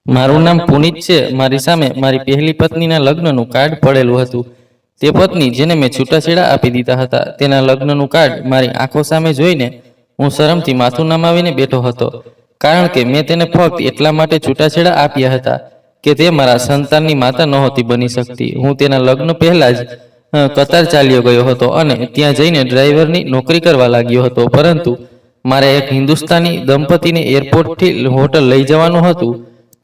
મારું નામ પુનિત છે। મારી સામે મારી પહેલી પત્નીના લગ્નનું કાર્ડ પડેલું હતું। તે પત્ની જેને મેં છૂટાછેડા આપી દીધા હતા તેના લગ્નનું કાર્ડ મારી આંખો સામે જોઈને હું શરમથી માથું નમાવીને બેઠો હતો, કારણ કે મેં તેને ફક્ત એટલા માટે છૂટાછેડા આપ્યા હતા કે તે મારા સંતાનની માતા નહોતી બની શકતી। હું તેના લગ્ન પહેલા જ કતાર ચાલ્યો ગયો હતો અને ત્યાં જઈને ડ્રાઈવરની નોકરી કરવા લાગ્યો હતો, પરંતુ મારે એક હિન્દુસ્તાની દંપતીને એરપોર્ટથી હોટલ લઈ જવાનું હતું।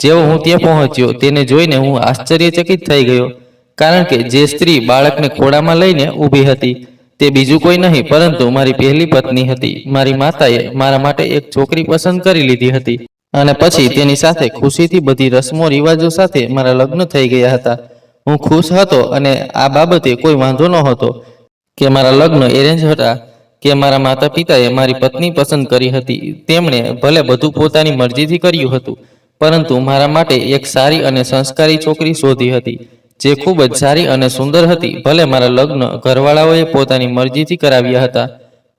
જેવો હું ત્યાં પહોંચ્યો તેને જોઈને હું આશ્ચર્યચકિત થઈ ગયો, કારણ કે જે સ્ત્રી બાળકને ખોળામાં લઈને ઊભી હતી તે બીજું કોઈ નહીં પરંતુ મારી પહેલી પત્ની હતી। મારી માતાએ મારા માટે એક છોકરી પસંદ કરી લીધી હતી અને પછી તેની સાથે ખુશીથી બધી રસમો રિવાજો સાથે મારા લગ્ન થઈ ગયા હતા। હું ખુશ હતો અને આ બાબતે કોઈ વાંધો નહોતો કે મારા લગ્ન એરેન્જ હતા કે મારા માતા પિતાએ મારી પત્ની પસંદ કરી હતી। તેમણે ભલે બધું પોતાની મરજીથી કર્યું હતું, પરંતુ મારા માટે એક સારી અને સંસ્કારી છોકરી શોધી હતી જે ખૂબ જ સારી અને સુંદર હતી। ભલે મારા લગ્ન ઘરવાળાઓએ પોતાની મરજીથી કરાવ્યા હતા,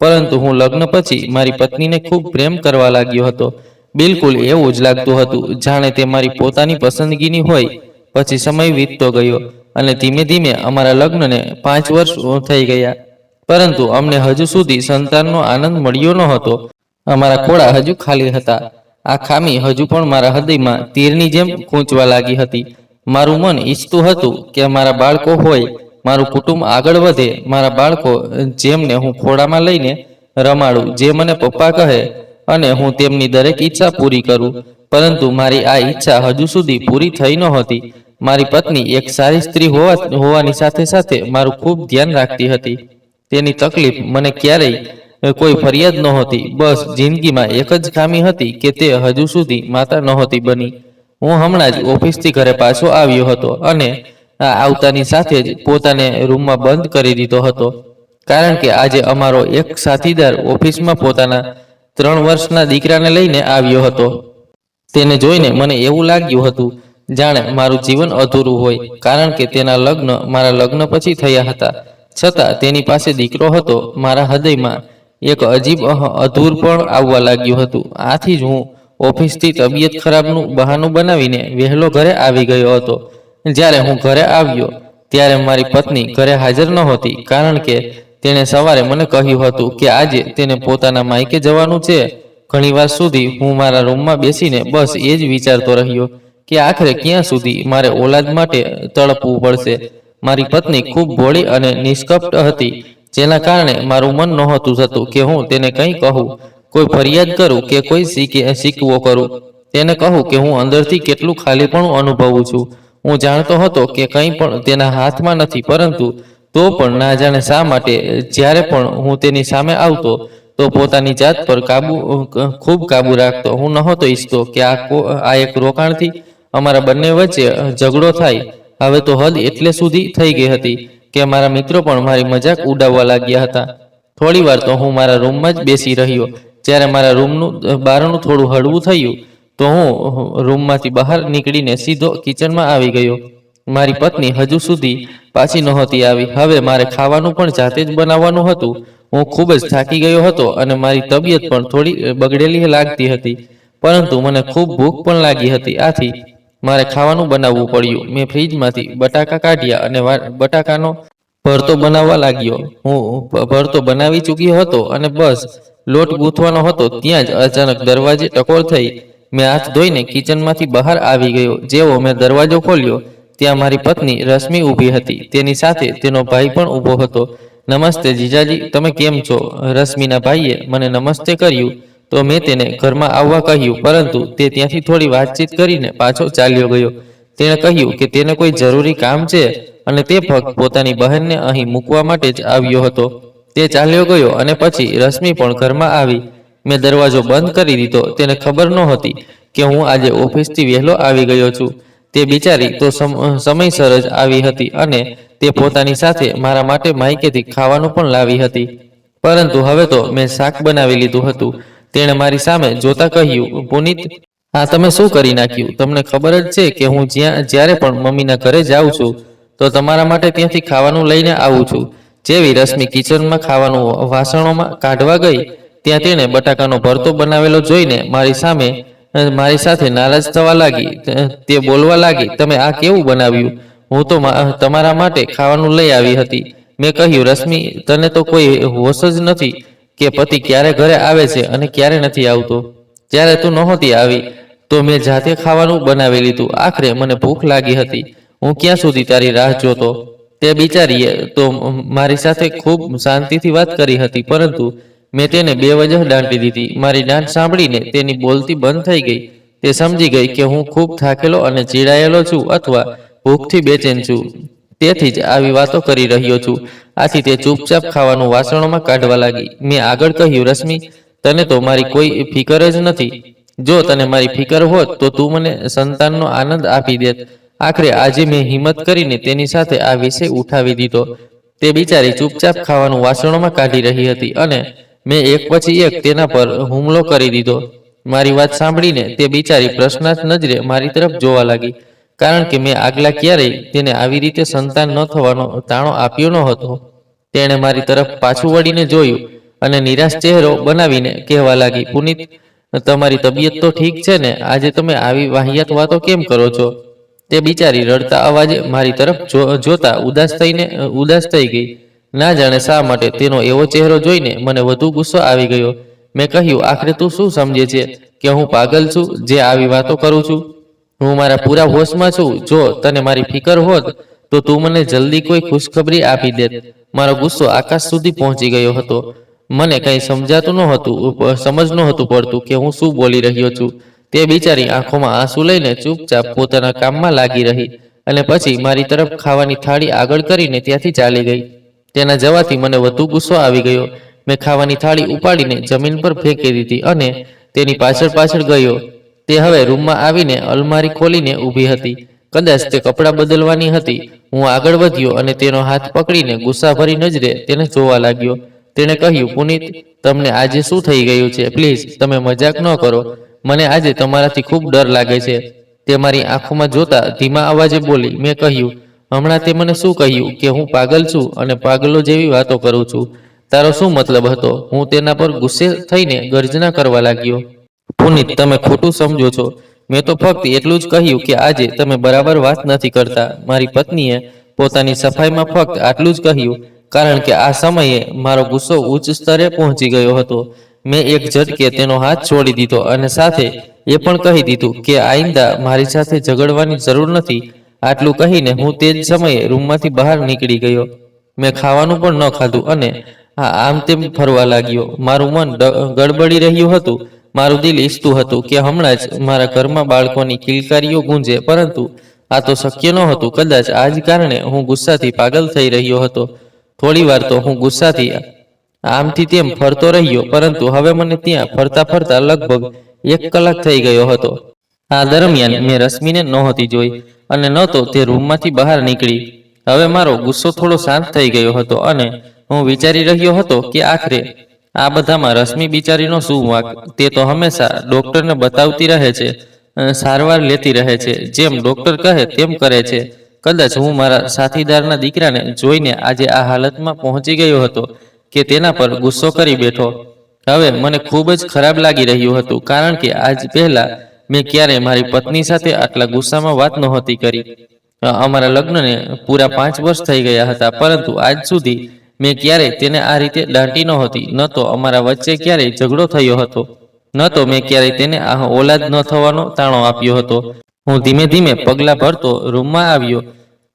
પરંતુ હું લગ્ન પછી મારી પત્નીને ખૂબ પ્રેમ કરવા લાગ્યો હતો। બિલકુલ એવું જ લાગતું હતું જાણે તે મારી પોતાની પસંદગીની હોય। પછી સમય વીતતો ગયો અને ધીમે ધીમે અમારા લગ્નને 5 વર્ષ થઈ ગયા, પરંતુ અમને હજુ સુધી સંતાનનો આનંદ મળ્યો નહોતો। અમારા ખોળા હજુ ખાલી હતા। આ ખામી હજુ પણ મારા હૃદયમાં તીરની જેમ ખૂંચવા લાગી હતી। મારું મન ઈચ્છતું હતું કે મારા બાળકો હોય, મારું કુટુંબ આગળ વધે, મારા બાળકો જેમને હું ખોળામાં લઈને રમાડું, જે મને પપ્પા કહે અને હું તેમની દરેક ઈચ્છા પૂરી કરું, પરંતુ મારી આ ઈચ્છા હજુ સુધી પૂરી થઈ નહોતી। મારી પત્ની એક સારી સ્ત્રી હોવાની સાથે સાથે મારું ખૂબ ધ્યાન રાખતી હતી। તેની તકલીફ મને ક્યારેય કોઈ ફરિયાદ નહોતી, બસ જિંદગીમાં એક જ ખામી હતી કે તે હજુ સુધી માતા નહોતી બની। હું હમણાં જ ઓફિસથી ઘરે પાછો આવ્યો હતો અને આવતાની સાથે જ પોતાને રૂમમાં બંધ કરી દીધો હતો, કારણ કે આજે અમારો એક સાથીદાર ઓફિસમાં પોતાના 3 વર્ષના દીકરાને લઈને આવ્યો હતો। તેને જોઈને મને એવું લાગ્યું હતું જાણે મારું જીવન અધૂરું હોય, કારણ કે તેના લગ્ન મારા લગ્ન પછી થયા હતા, છતાં તેની પાસે દીકરો હતો। મારા હૃદયમાં એક અજીબ અધૂરપણ આવવા લાગ્યું હતું। આથી જ હું ઓફિસથી તબિયત ખરાબનું બહાનું બનાવીને વહેલો ઘરે આવી ગયો હતો। જ્યારે હું ઘરે આવ્યો ત્યારે મારી પત્ની ઘરે હાજર નહોતી, કારણ કે તેણે સવારે મને કહ્યું હતું કે આજે તેને પોતાના માયકે જવાનું છે। ઘણીવાર સુધી હું મારા રૂમમાં બેસીને બસ એ જ વિચારતો રહ્યો કે આખરે ક્યાં સુધી મારે ઓલાદ માટે તડપવું પડશે। મારી પત્ની ખૂબ ભોળી અને નિષ્કપટ હતી, જેના કારણે મારું મન નહોતું થતું કે હું તેને કંઈ કહું, કોઈ ફરિયાદ કરું કે કોઈ શીકવો કરું, તેને કહું કે હું અંદરથી કેટલું ખાલીપણું અનુભવું છું। હું જાણતો હતો કે કંઈ પણ તેના હાથમાં નથી, પરંતુ તો પણ ના જાણે શા માટે જ્યારે પણ હું તેની સામે આવતો તો પોતાની જાત પર ખૂબ કાબુ રાખતો। હું નહોતો ઈચ્છતો કે આ એક રોકાણથી અમારા બંને વચ્ચે ઝઘડો થાય। હવે તો હદ એટલે સુધી થઈ ગઈ હતી કે મારા મિત્રો પણ મારી મજાક ઉડાવવા લાગ્યા હતા। થોડી વાર તો હું મારા રૂમમાં જ બેસી રહ્યો। જ્યારે મારા રૂમનું બારણું થોડું હળવું થયું તો હું રૂમમાંથી બહાર નીકળીને સીધો કિચનમાં આવી ગયો। મારી પત્ની હજુ સુધી પાછી નહોતી આવી। હવે મારે ખાવાનું પણ જાતે જ બનાવવાનું હતું। હું ખૂબ જ થાકી ગયો હતો અને મારી તબિયત પણ થોડી બગડેલી લાગતી હતી, પરંતુ મને ખૂબ ભૂખ પણ લાગી હતી। આથી મારે ખાવાનું બનાવવું પડ્યું। મેં ફ્રીજમાંથી બટાકા કાઢ્યા અને બટાકાનો ભરતો બનાવવા લાગ્યો। હું ભરતો બનાવી ચૂક્યો હતો અને બસ લોટ ગૂંથવાનો હતો ત્યાં જ અચાનક દરવાજે ટકોર થઈ। મેં હાથ ધોઈને કિચનમાંથી બહાર આવી ગયો। જેવો મેં દરવાજો ખોલ્યો ત્યાં મારી પત્ની રશ્મિ ઊભી હતી, તેની સાથે તેનો ભાઈ પણ ઊભો હતો। નમસ્તે જીજાજી, તમે કેમ છો? રશ્મિના ભાઈએ મને નમસ્તે કર્યું તો મેં તેને ઘરમાં આવવા કહ્યું, પરંતુ તે ત્યાંથી થોડી વાતચીત કરીને પાછો ચાલ્યો ગયો। તેણે કહ્યું કે તેને કોઈ જરૂરી કામ છે અને તે ફક્ત પોતાની બહેનને અહીં મૂકવા માટે જ આવ્યો હતો। તે ચાલ્યો ગયો અને પછી રશ્મિ પણ ઘરમાં આવી। મેં દરવાજો બંધ કરી દીધો। તેને ખબર નહોતી કે હું આજે ઓફિસથી વહેલો આવી ગયો છું। તે બિચારી તો સમયસર જ આવી હતી અને તે પોતાની સાથે મારા માટે માયકેથી ખાવાનું પણ લાવી હતી, પરંતુ હવે તો મેં શાક બનાવી લીધું હતું। તેણે મારી સામે જોતા કહ્યું, પુનિત, આ તમે શું કરી નાખ્યું? તમને ખબર જ છે કે હું જ્યારે પણ મમ્મીના ઘરે જાઉં છું તો તમારા માટે ત્યાંથી ખાવાનું લઈને આવું છું। જેવી રશ્મિ કિચનમાં ખાવાનું વાસણોમાં કાઢવા ગઈ ત્યાં તેણે બટાકાનો ભરતો બનાવેલો જોઈને મારી સામે મારી સાથે નારાજ થવા લાગી. તે બોલવા લાગી, તમે આ કેવું બનાવ્યું? હું તો તમારા માટે ખાવાનું લઈ આવી હતી. મેં કહ્યું, રશ્મિ, તને તો કોઈ હોશ જ નથી કે પતિ ક્યારે ઘરે આવે છે અને ક્યારે નથી આવતો. જ્યારે તું નહોતી આવી તો મેં જાતે ખાવાનું બનાવી લીધું. આખરે મને ભૂખ લાગી હતી. હું ક્યાં સુધી તારી રાહ જોતો? તે બિચારીએ તો મારી સાથે ખૂબ શાંતિથી વાત કરી હતી, પરંતુ મેં તેને બેવજહ દાંટી દીધી. મારી દાંટ સાંભળીને તેની બોલતી બંધ થઈ ગઈ. તે સમજી ગઈ કે હું ખૂબ થાકેલો અને ચીડાયેલો છું અથવા ભૂખથી બેચેન છું. તેથી જ આવી વાતો કરી રહ્યો છું. આથી તે ચૂપચાપ ખાવાનું વાસણોમાં કાઢવા લાગી. મેં આગળ કહ્યું, રશ્મિ, તને તો મારી કોઈ ફિકર જ નથી. જો તને મારી ફિકર હોત તો તું મને સંતાનનો આનંદ આપી દેત. આખરે આજે મેં હિંમત કરીને તેની સાથે આ વિષય ઉઠાવી દીધો. તે બિચારી ચૂપચાપ ખાવાનું વાસણોમાં કાઢી રહી હતી અને મેં એક પછી એક તેના પર હુમલો કરી દીધો. મારી વાત સાંભળીને તે બિચારી પ્રશ્નાર્થ નજરે મારી તરફ જોવા લાગી, કારણ કે મેં આગલા ક્યારેય તેને આવી રીતે સંતાન ન થવાનો તાણો આપ્યો ન હતો. તેણે મારી તરફ પાછું વળીને જોયું અને નિરાશ ચહેરો બનાવીને કહેવા લાગી, પુનિત, તમારી તબિયત તો ઠીક છે ને? આજે તમે આવી વાહિયાત વાતો કેમ કરો છો? તે બિચારી રડતા અવાજે મારી તરફ જોતા ઉદાસ થઈ ગઈ. ના જાણે શા માટે તેનો એવો ચહેરો જોઈને મને વધુ ગુસ્સો આવી ગયો. મેં કહ્યું, આખરે તું શું સમજે છે કે હું પાગલ છું જે આવી વાતો કરું છું? હું મારા પૂરા હોશમાં છું. જો તને મારી ફિકર હોત તો તું મને જલ્દી કોઈ ખુશખબરી આપી દેત. મારો ગુસ્સો આકાશ સુધી પહોંચી ગયો હતો. મને કંઈ સમજાતું સમજ નહોતું પડતું કે હું શું બોલી રહ્યો છું. તે બિચારી આંખોમાં આંસુ લઈને ચૂપચાપ પોતાના કામમાં લાગી રહી અને પછી મારી તરફ ખાવાની થાળી આગળ કરીને ત્યાંથી ચાલી ગઈ. તેના જવાથી મને વધુ ગુસ્સો આવી ગયો. મેં ખાવાની થાળી ઉપાડીને જમીન પર ફેંકી દીધી અને તેની પાછળ ગયો. તે હવે રૂમમાં આવીને અલમારી ખોલીને ઊભી હતી. કદાચ તે કપડાં બદલવાની હતી. હું આગળ વધ્યો અને તેનો હાથ પકડીને ગુસ્સાભરી નજરે તેને જોવા લાગ્યો. તેણે કહ્યું, પુનિત, તમને આજે શું થઈ ગયું છે? પ્લીઝ, તમે મજાક ન કરો. મને આજે તમારાથી ખૂબ ડર લાગે છે. તે મારી આંખોમાં જોતા ધીમા અવાજે બોલી. મેં કહ્યું, હમણાં તે મને શું કહ્યું કે હું પાગલ છું અને પાગલો જેવી વાતો કરું છું? તારો શું મતલબ હતો? હું તેના પર ગુસ્સે થઈને ગર્જના કરવા લાગ્યો. પુનિત, તમે ખોટું સમજો છો. મેં તો ફક્ત એટલું જ કહ્યું કે આજે તમે બરાબર વાત નથી કરતા. મારી પત્નીએ પોતાની સફાઈમાં ફક્ત આટલું જ કહ્યું, કારણ કે આ સમયે મારો ગુસ્સો ઉચ્ચ સ્તરે પહોંચી ગયો હતો. મેં એક ઝટકે તેનો હાથ છોડી દીધો અને સાથે એ પણ કહી દીધું કે આઈંદા મારી સાથે ઝઘડવાની જરૂર નથી. આટલું કહીને હું તે જ સમયે રૂમમાંથી બહાર નીકળી ગયો. મેં ખાવાનું પણ ન ખાધું અને આમ તેમ ફરવા લાગ્યો. મારું મન ગડબડી રહ્યું હતું. મારું દિલ ઈચ્છતું હતું કે હમણાં જ મારા ઘરમાં બાળકોની કિલકારીઓ ગુંજે, પરંતુ આ તો શક્ય નહોતું. કદાચ આ જ કારણે હું ગુસ્સાથી પાગલ થઈ રહ્યો હતો. થોડી વાર તો હું ગુસ્સાથી આમથી તેમ ફરતો રહ્યો, પરંતુ હવે મને ત્યાં ફરતા ફરતા લગભગ 1 કલાક થઈ ગયો હતો. આ દરમિયાન મેં રશ્મિને નહોતી જોઈ અને ન તો તે રૂમમાંથી બહાર નીકળી. હવે મારો ગુસ્સો થોડો શાંત થઈ ગયો હતો અને હું વિચારી રહ્યો હતો કે આખરે આ બધામાં રશ્મિ બિચારીનો શું વાંક? તે તો હંમેશા ડોક્ટરને બતાવતી રહે છે, સારવાર લેતી રહે છે, જેમ ડોક્ટર કહે તેમ કરે છે. કદાચ હું મારા સાથીદારના દીકરાને જોઈને આજે આ હાલતમાં પહોંચી ગયો હતો કે તેના પર ગુસ્સો કરી બેઠો. હવે મને ખૂબ જ ખરાબ લાગી રહ્યું હતું, કારણ કે આજ પહેલા મેં ક્યારેય મારી પત્ની સાથે આટલા ગુસ્સામાં વાત નહોતી કરી. અમારા લગ્નને પૂરા 5 વર્ષ થઈ ગયા હતા, પરંતુ આજ સુધી મેં ક્યારેય તેને આ રીતે દાંટી નહોતી. ન તો અમારા વચ્ચે ક્યારેય ઝઘડો થયો હતો, ન તો મેં ક્યારેય તેને આ ઓલાદ ન થવાનો તાણો આપ્યો હતો. હું ધીમે ધીમે પગલાં ભરતો રૂમમાં આવ્યો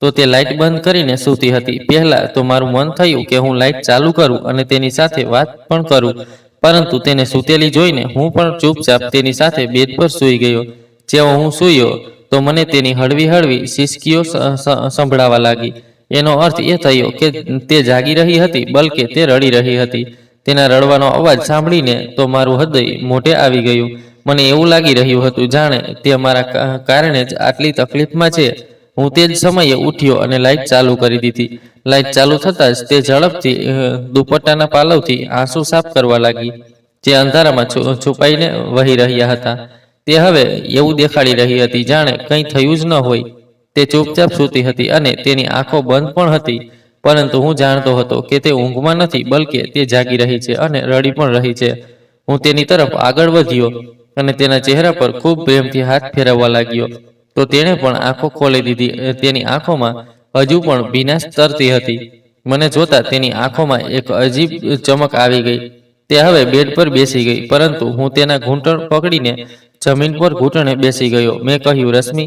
તો તે લાઇટ બંધ કરીને સૂતી હતી. પહેલા તો મારું મન થયું કે હું લાઇટ ચાલુ કરું અને તેની સાથે વાત પણ કરું, પરંતુ તેને સૂતેલી જોઈને હું પણ ચૂપચાપ તેની સાથે બેડ પર સૂઈ ગયો. જેવો હું સૂયો તો મને તેની હળવી હળવી સિસકીઓ સંભળાવા લાગી. એનો અર્થ એ થયો કે તે જાગી રહી હતી, બલકે તે રડી રહી હતી. તેના રડવાનો અવાજ સાંભળીને તો મારું હૃદય મોઢે આવી ગયું. મને એવું લાગી રહ્યું હતું જાણે તે મારા કારણે જ આટલી તકલીફમાં છે. હું તે જ સમયે ઉઠ્યો અને લાઇટ ચાલુ કરી દીધી. લાઇટ ચાલુ થતાં જ તે ઝડપથી દુપટ્ટાના પાલવથી આંસુ સાફ કરવા લાગી, જે અંધારામાં છુપાઈને વહી રહ્યા હતા. તે હવે એવું દેખાડી રહી હતી જાણે કંઈ થયું જ ન હોય. તે ચૂપચાપ સૂતી હતી અને તેની આંખો બંધ પણ હતી, પરંતુ હું જાણતો હતો કે તે ઊંઘમાં નથી, બલકે તે જાગી રહી છે અને રડી પણ રહી છે. હું તેની તરફ આગળ વધ્યો અને તેના ચહેરા પર ખૂબ પ્રેમથી હાથ ફેરવવા લાગ્યો. તો તેણે પણ આંખો ખોલી દીધી. તેની આંખોમાં હજુ પણ ભીનાશ તરતી હતી. મને જોતા તેની આંખોમાં એક અજીબ ચમક આવી ગઈ. તે હવે બેડ પર બેસી ગઈ, પરંતુ હું તેના ઘૂંટણ પકડીને જમીન પર ઘૂંટણે બેસી ગયો. મેં કહ્યું, રશ્મિ,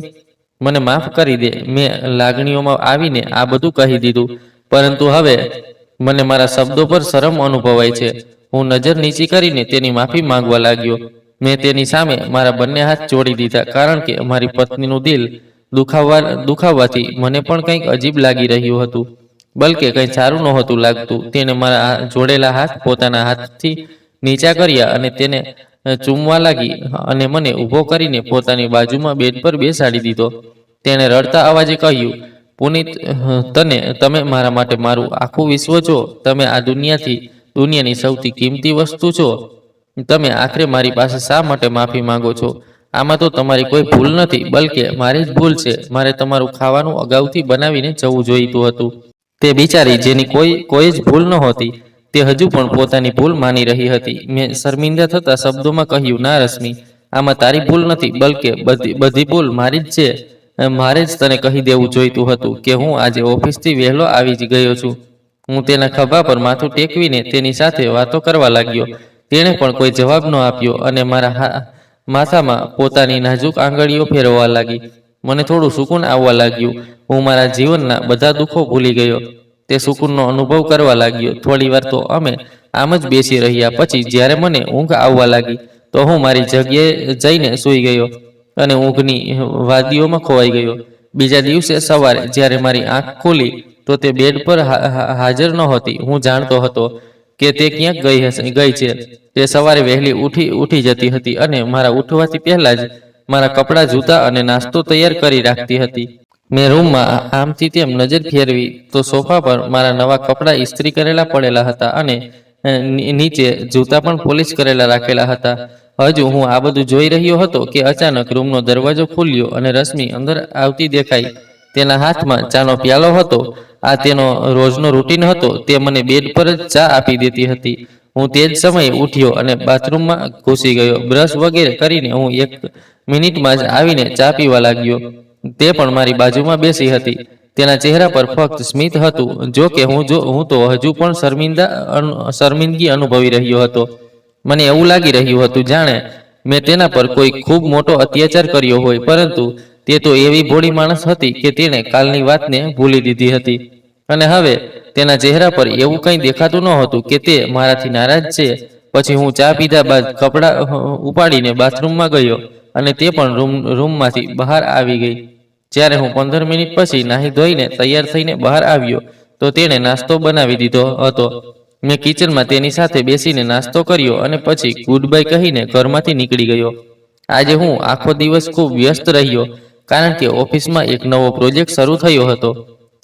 મને માફ કરી દે. મેં લાગણીઓમાં આવીને આ બધું કહી દીધું, પરંતુ હવે મને મારા શબ્દો પર શરમ અનુભવાય છે. હું નજર નીચી કરીને તેની માફી માંગવા લાગ્યો. મેં તેની સામે મારા બંને હાથ જોડી દીધા, કારણ કે મારી પત્નીનું દિલ દુખાવવાથી મને પણ કંઈક અજીબ લાગી રહ્યું હતું. બલકે કંઈ સારું નહોતું લાગતું. તેણે મારા જોડેલા હાથ પોતાના હાથથી નીચા કર્યા અને તેને ચૂમવા લાગી અને મને ઊભો કરીને પોતાની બાજુમાં બેડ પર બેસાડી દીધો. તેણે રડતા અવાજે કહ્યું, પુનીત, તમે મારા માટે મારું આખું વિશ્વ છો. તમે આ દુનિયાની સૌથી કિંમતી વસ્તુ છો. તમે આખરે મારી પાસે શા માટે માફી માંગો છો? આમાં તો તમારી કોઈ ભૂલ નથી, બલકે મારી જ ભૂલ છે. મારે તમારું ખાવાનું અગાઉથી બનાવીને જવું જોઈતું હતું. તે બિચારી, જેની કોઈ જ ભૂલ નહોતી, તે હજુ પણ પોતાની ભૂલ માની રહી હતી. મેં શર્મિંદા થતા શબ્દોમાં કહ્યું, ના રશ્મિ, આમાં તારી ભૂલ નથી, બલકે બધી ભૂલ મારી જ છે. મારે જ તને કહી દેવું જોઈતું હતું કે હું આજે ઓફિસથી વહેલો આવી જ ગયો છું. હું તેના ખભા પર માથું ટેકવીને તેની સાથે વાતો કરવા લાગ્યો. તેણે પણ કોઈ જવાબ ન આપ્યો અને મારા માથામાં પોતાની નાજુક આંગળીઓ ફેરવવા લાગી. મને થોડું સુકૂન આવવા લાગ્યું. હું મારા જીવનના બધા દુઃખો ભૂલી ગયો. તે સુકૂનનો અનુભવ કરવા લાગ્યો. થોડી વાર તો અમે આમ જ બેસી રહ્યા. પછી જ્યારે મને ઊંઘ આવવા લાગી, તો હું મારી જગ્યાએ જઈને સૂઈ ગયો અને ઊંઘની વાદીઓમાં ખોવાઈ ગયો. બીજા દિવસે સવારે જ્યારે મારી આંખ ખુલી, તો તે બેડ પર હાજર નહોતી. હું જાણતો હતો કે તે ક્યાંક ગઈ છે. તે સવારે વહેલી ઉઠી જતી હતી અને મારા ઉઠવાથી પહેલા જ મારા કપડાં, જૂતા અને નાસ્તો તૈયાર કરી રાખતી હતી. મેં રૂમમાં આમથી તેમ નજર ફેરવી તો સોફા પર મારા નવા કપડાં ઇસ્ત્રી કરેલા પડેલા હતા અને નીચે જૂતા પણ પોલિશ કરેલા રાખેલા હતા. હજુ હું આ બધું જોઈ રહ્યો હતો કે અચાનક રૂમનો દરવાજો ખુલ્યો અને રશ્મિ અંદર આવતી દેખાઈ. તેના હાથમાં ચાનો પ્યાલો હતો. આ તેનો રોજનો રૂટીન હતો. તે મને બેડ પર જ ચા આપી દેતી હતી. હું તે જ સમયે ઉઠ્યો અને બાથરૂમમાં ઘૂસી ગયો. બ્રશ વગેરે કરીને હું 1 મિનિટમાં જ આવીને ચા પીવા લાગ્યો. તે પણ મારી બાજુમાં બેસી હતી. તેના ચહેરા પર ફક્ત સ્મિત હતું. જો કે હું તો હજુ પણ શર્મિંદગી અનુભવી રહ્યો હતો. મને એવું લાગી રહ્યું હતું જાણે મેં તેના પર કોઈ ખૂબ મોટો અત્યાચાર કર્યો હોય, પરંતુ તે તો એવી ભોળી માણસ હતી કે તેણે કાલની વાતને ભૂલી દીધી હતી અને હવે તેના ચહેરા પર એવું કંઈ દેખાતું નહોતું કે તે મારાથી નારાજ છે. પછી હું ચા પીધા બાદ કપડાં ઉપાડીને બાથરૂમમાં ગયો અને તે પણ રૂમમાંથી બહાર આવી ગઈ. જ્યારે હું 15 મિનિટ પછી નાહી ધોઈને તૈયાર થઈને બહાર આવ્યો, તો તેણે નાસ્તો બનાવી દીધો હતો. મેં કિચનમાં તેની સાથે બેસીને નાસ્તો કર્યો અને પછી ગુડ બાય કહીને ઘરમાંથી નીકળી ગયો. આજે હું આખો દિવસ ખૂબ વ્યસ્ત રહ્યો, કારણ કે ઓફિસમાં એક નવો પ્રોજેક્ટ શરૂ થયો હતો,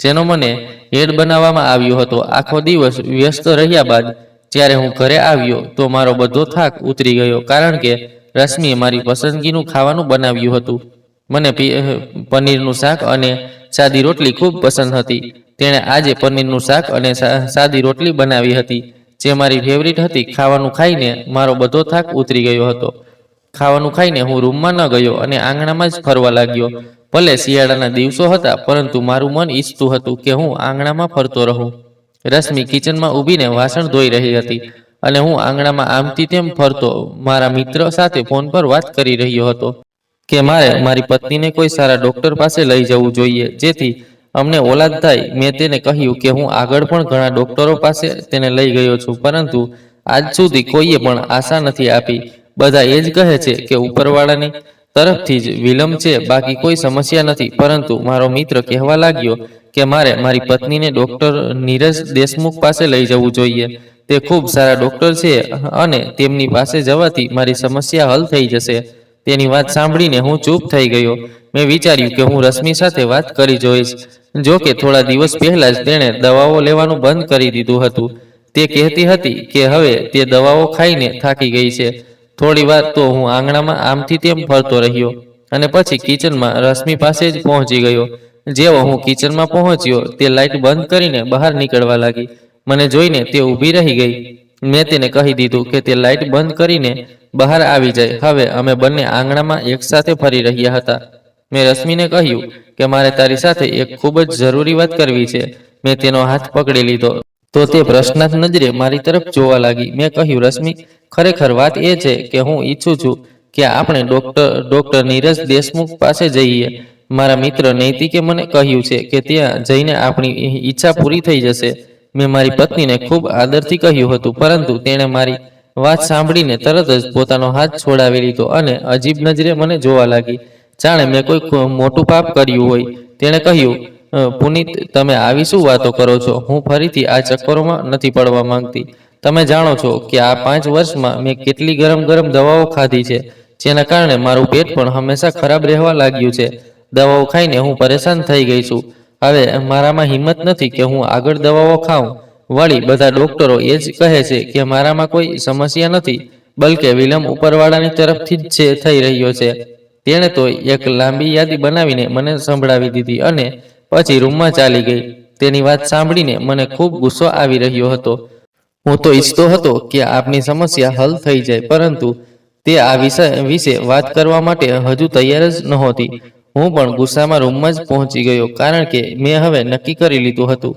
જેનો મને હેડ બનાવવામાં આવ્યો હતો. આખો દિવસ વ્યસ્ત રહ્યા બાદ જ્યારે હું ઘરે આવ્યો, તો મારો બધો થાક ઉતરી ગયો, કારણ કે રશ્મિએ મારી પસંદગીનું ખાવાનું બનાવ્યું હતું. મને પનીરનું શાક અને સાદી રોટલી ખૂબ પસંદ હતી. તેણે આજે પનીરનું શાક અને સાદી રોટલી બનાવી હતી, જે મારી ફેવરિટ હતી. ખાવાનું ખાઈને મારો બધો થાક ઉતરી ગયો હતો. ખાવાનું ખાઈને હું રૂમમાં ન ગયો અને આંગણામાં જ ફરવા લાગ્યો. ભલે શિયાળાના દિવસો હતા, પરંતુ મારું મન ઈચ્છતું હતું કે હું આંગણામાં ફરતો રહું. રશ્મિ કિચનમાં ઊભીને વાસણ ધોઈ રહી હતી અને હું આંગણામાં આમથી તેમ ફરતો મારા મિત્ર સાથે ફોન પર વાત કરી રહ્યો હતો કે મારે મારી પત્નીને કોઈ સારા ડોક્ટર પાસે લઈ જવું જોઈએ, જેથી અમને ઓલાદ થાય. મેં તેને કહ્યું કે હું આગળ પણ ઘણા ડોક્ટરો પાસે તેને લઈ ગયો છું, પરંતુ આજ સુધી કોઈએ પણ આશા નથી આપી. બધા એ જ કહે છે કે ઉપરવાળાની તરફથી જ વિલંબ છે, બાકી કોઈ સમસ્યા નથી. પરંતુ મારો મિત્ર કહેવા લાગ્યો કે મારે મારી પત્નીને ડોક્ટર નીરજ દેશમુખ પાસે લઈ જવું જોઈએ. તે ખૂબ સારા ડોક્ટર છે અને તેમની પાસે જવાથી મારી સમસ્યા હલ થઈ જશે. તેની વાત સાંભળીને હું ચૂપ થઈ ગયો. મેં વિચાર્યું કે હું રશ્મિ સાથે વાત કરી જોઈશ. જો કે થોડા દિવસ પહેલા જ તેણે દવાઓ લેવાનું બંધ કરી દીધું હતું. તે કહેતી હતી કે હવે તે દવાઓ ખાઈને થાકી ગઈ છે. થોડી વાર તો હું આંગણામાં આમથી તેમ ફરતો રહ્યો અને પછી કિચનમાં રશ્મિ પાસે જ પહોંચી ગયો. જેવો હું કિચનમાં પહોંચ્યો, તે લાઇટ બંધ કરીને બહાર નીકળવા લાગી. મને જોઈને તે ઊભી રહી ગઈ. મેં તેને કહી દીધું કે તે લાઇટ બંધ કરીને બહાર આવી જાય. હવે અમે બંને આંગણામાં એકસાથે ફરી રહ્યા હતા. મેં રશ્મિને કહ્યું કે મારે તારી સાથે એક ખૂબ જ જરૂરી વાત કરવી છે. મેં તેનો હાથ પકડી લીધો તો તે પ્રશ્નાર્થ નજરે મારી તરફ જોવા લાગી. મેં કહ્યું, રશ્મિ, ખરેખર વાત એ છે કે હું ઈચ્છું છું કે આપણે ડોક્ટર નીરજ દેશમુખ પાસે જઈએ. મારા મિત્ર નૈતિકે મને કહ્યું છે કે ત્યાં જઈને આપણી ઈચ્છા પૂરી થઈ જશે. મેં મારી પત્નીને ખૂબ આદરથી કહ્યું હતું, પરંતુ તેણે મારી વાત સાંભળીને તરત જ પોતાનો હાથ છોડાવી લીધો અને અજીબ નજરે મને જોવા લાગી, જાણે મેં કોઈ મોટું પાપ કર્યું હોય. તેણે કહ્યું, પુનીત, તમે આવી શું વાતો કરો છો? હું ફરીથી આ ચક્કરોમાં નથી પડવા માંગતી. તમે જાણો છો કે આ 5 વર્ષમાં મેં કેટલી ગરમ ગરમ દવાઓ ખાધી છે, જેના કારણે મારું પેટ પણ હંમેશા ખરાબ રહેવા લાગ્યું છે. દવાઓ ખાઈને હું પરેશાન થઈ ગઈ છું. હવે મારામાં હિંમત નથી કે હું આગળ દવાઓ ખાઉં. વળી બધા ડોક્ટરો એ જ કહે છે કે મારામાં કોઈ સમસ્યા નથી, બલકે વિલંબ ઉપરવાળાની તરફથી જ થઈ રહ્યો છે. તેણે તો એક લાંબી યાદી બનાવીને મને સંભળાવી દીધી અને પછી રૂમમાં ચાલી ગઈ. તેની વાત સાંભળીને મને ખૂબ ગુસ્સો આવી રહ્યો હતો. હું તો ઈચ્છતો હતો કે આપની સમસ્યા હલ થઈ જાય, પરંતુ તે આ વિશે વાત કરવા માટે હજુ તૈયાર જ નહોતી. હું પણ ગુસ્સામાં રૂમમાં જ પહોંચી ગયો, કારણ કે મેં હવે નક્કી કરી લીધું હતું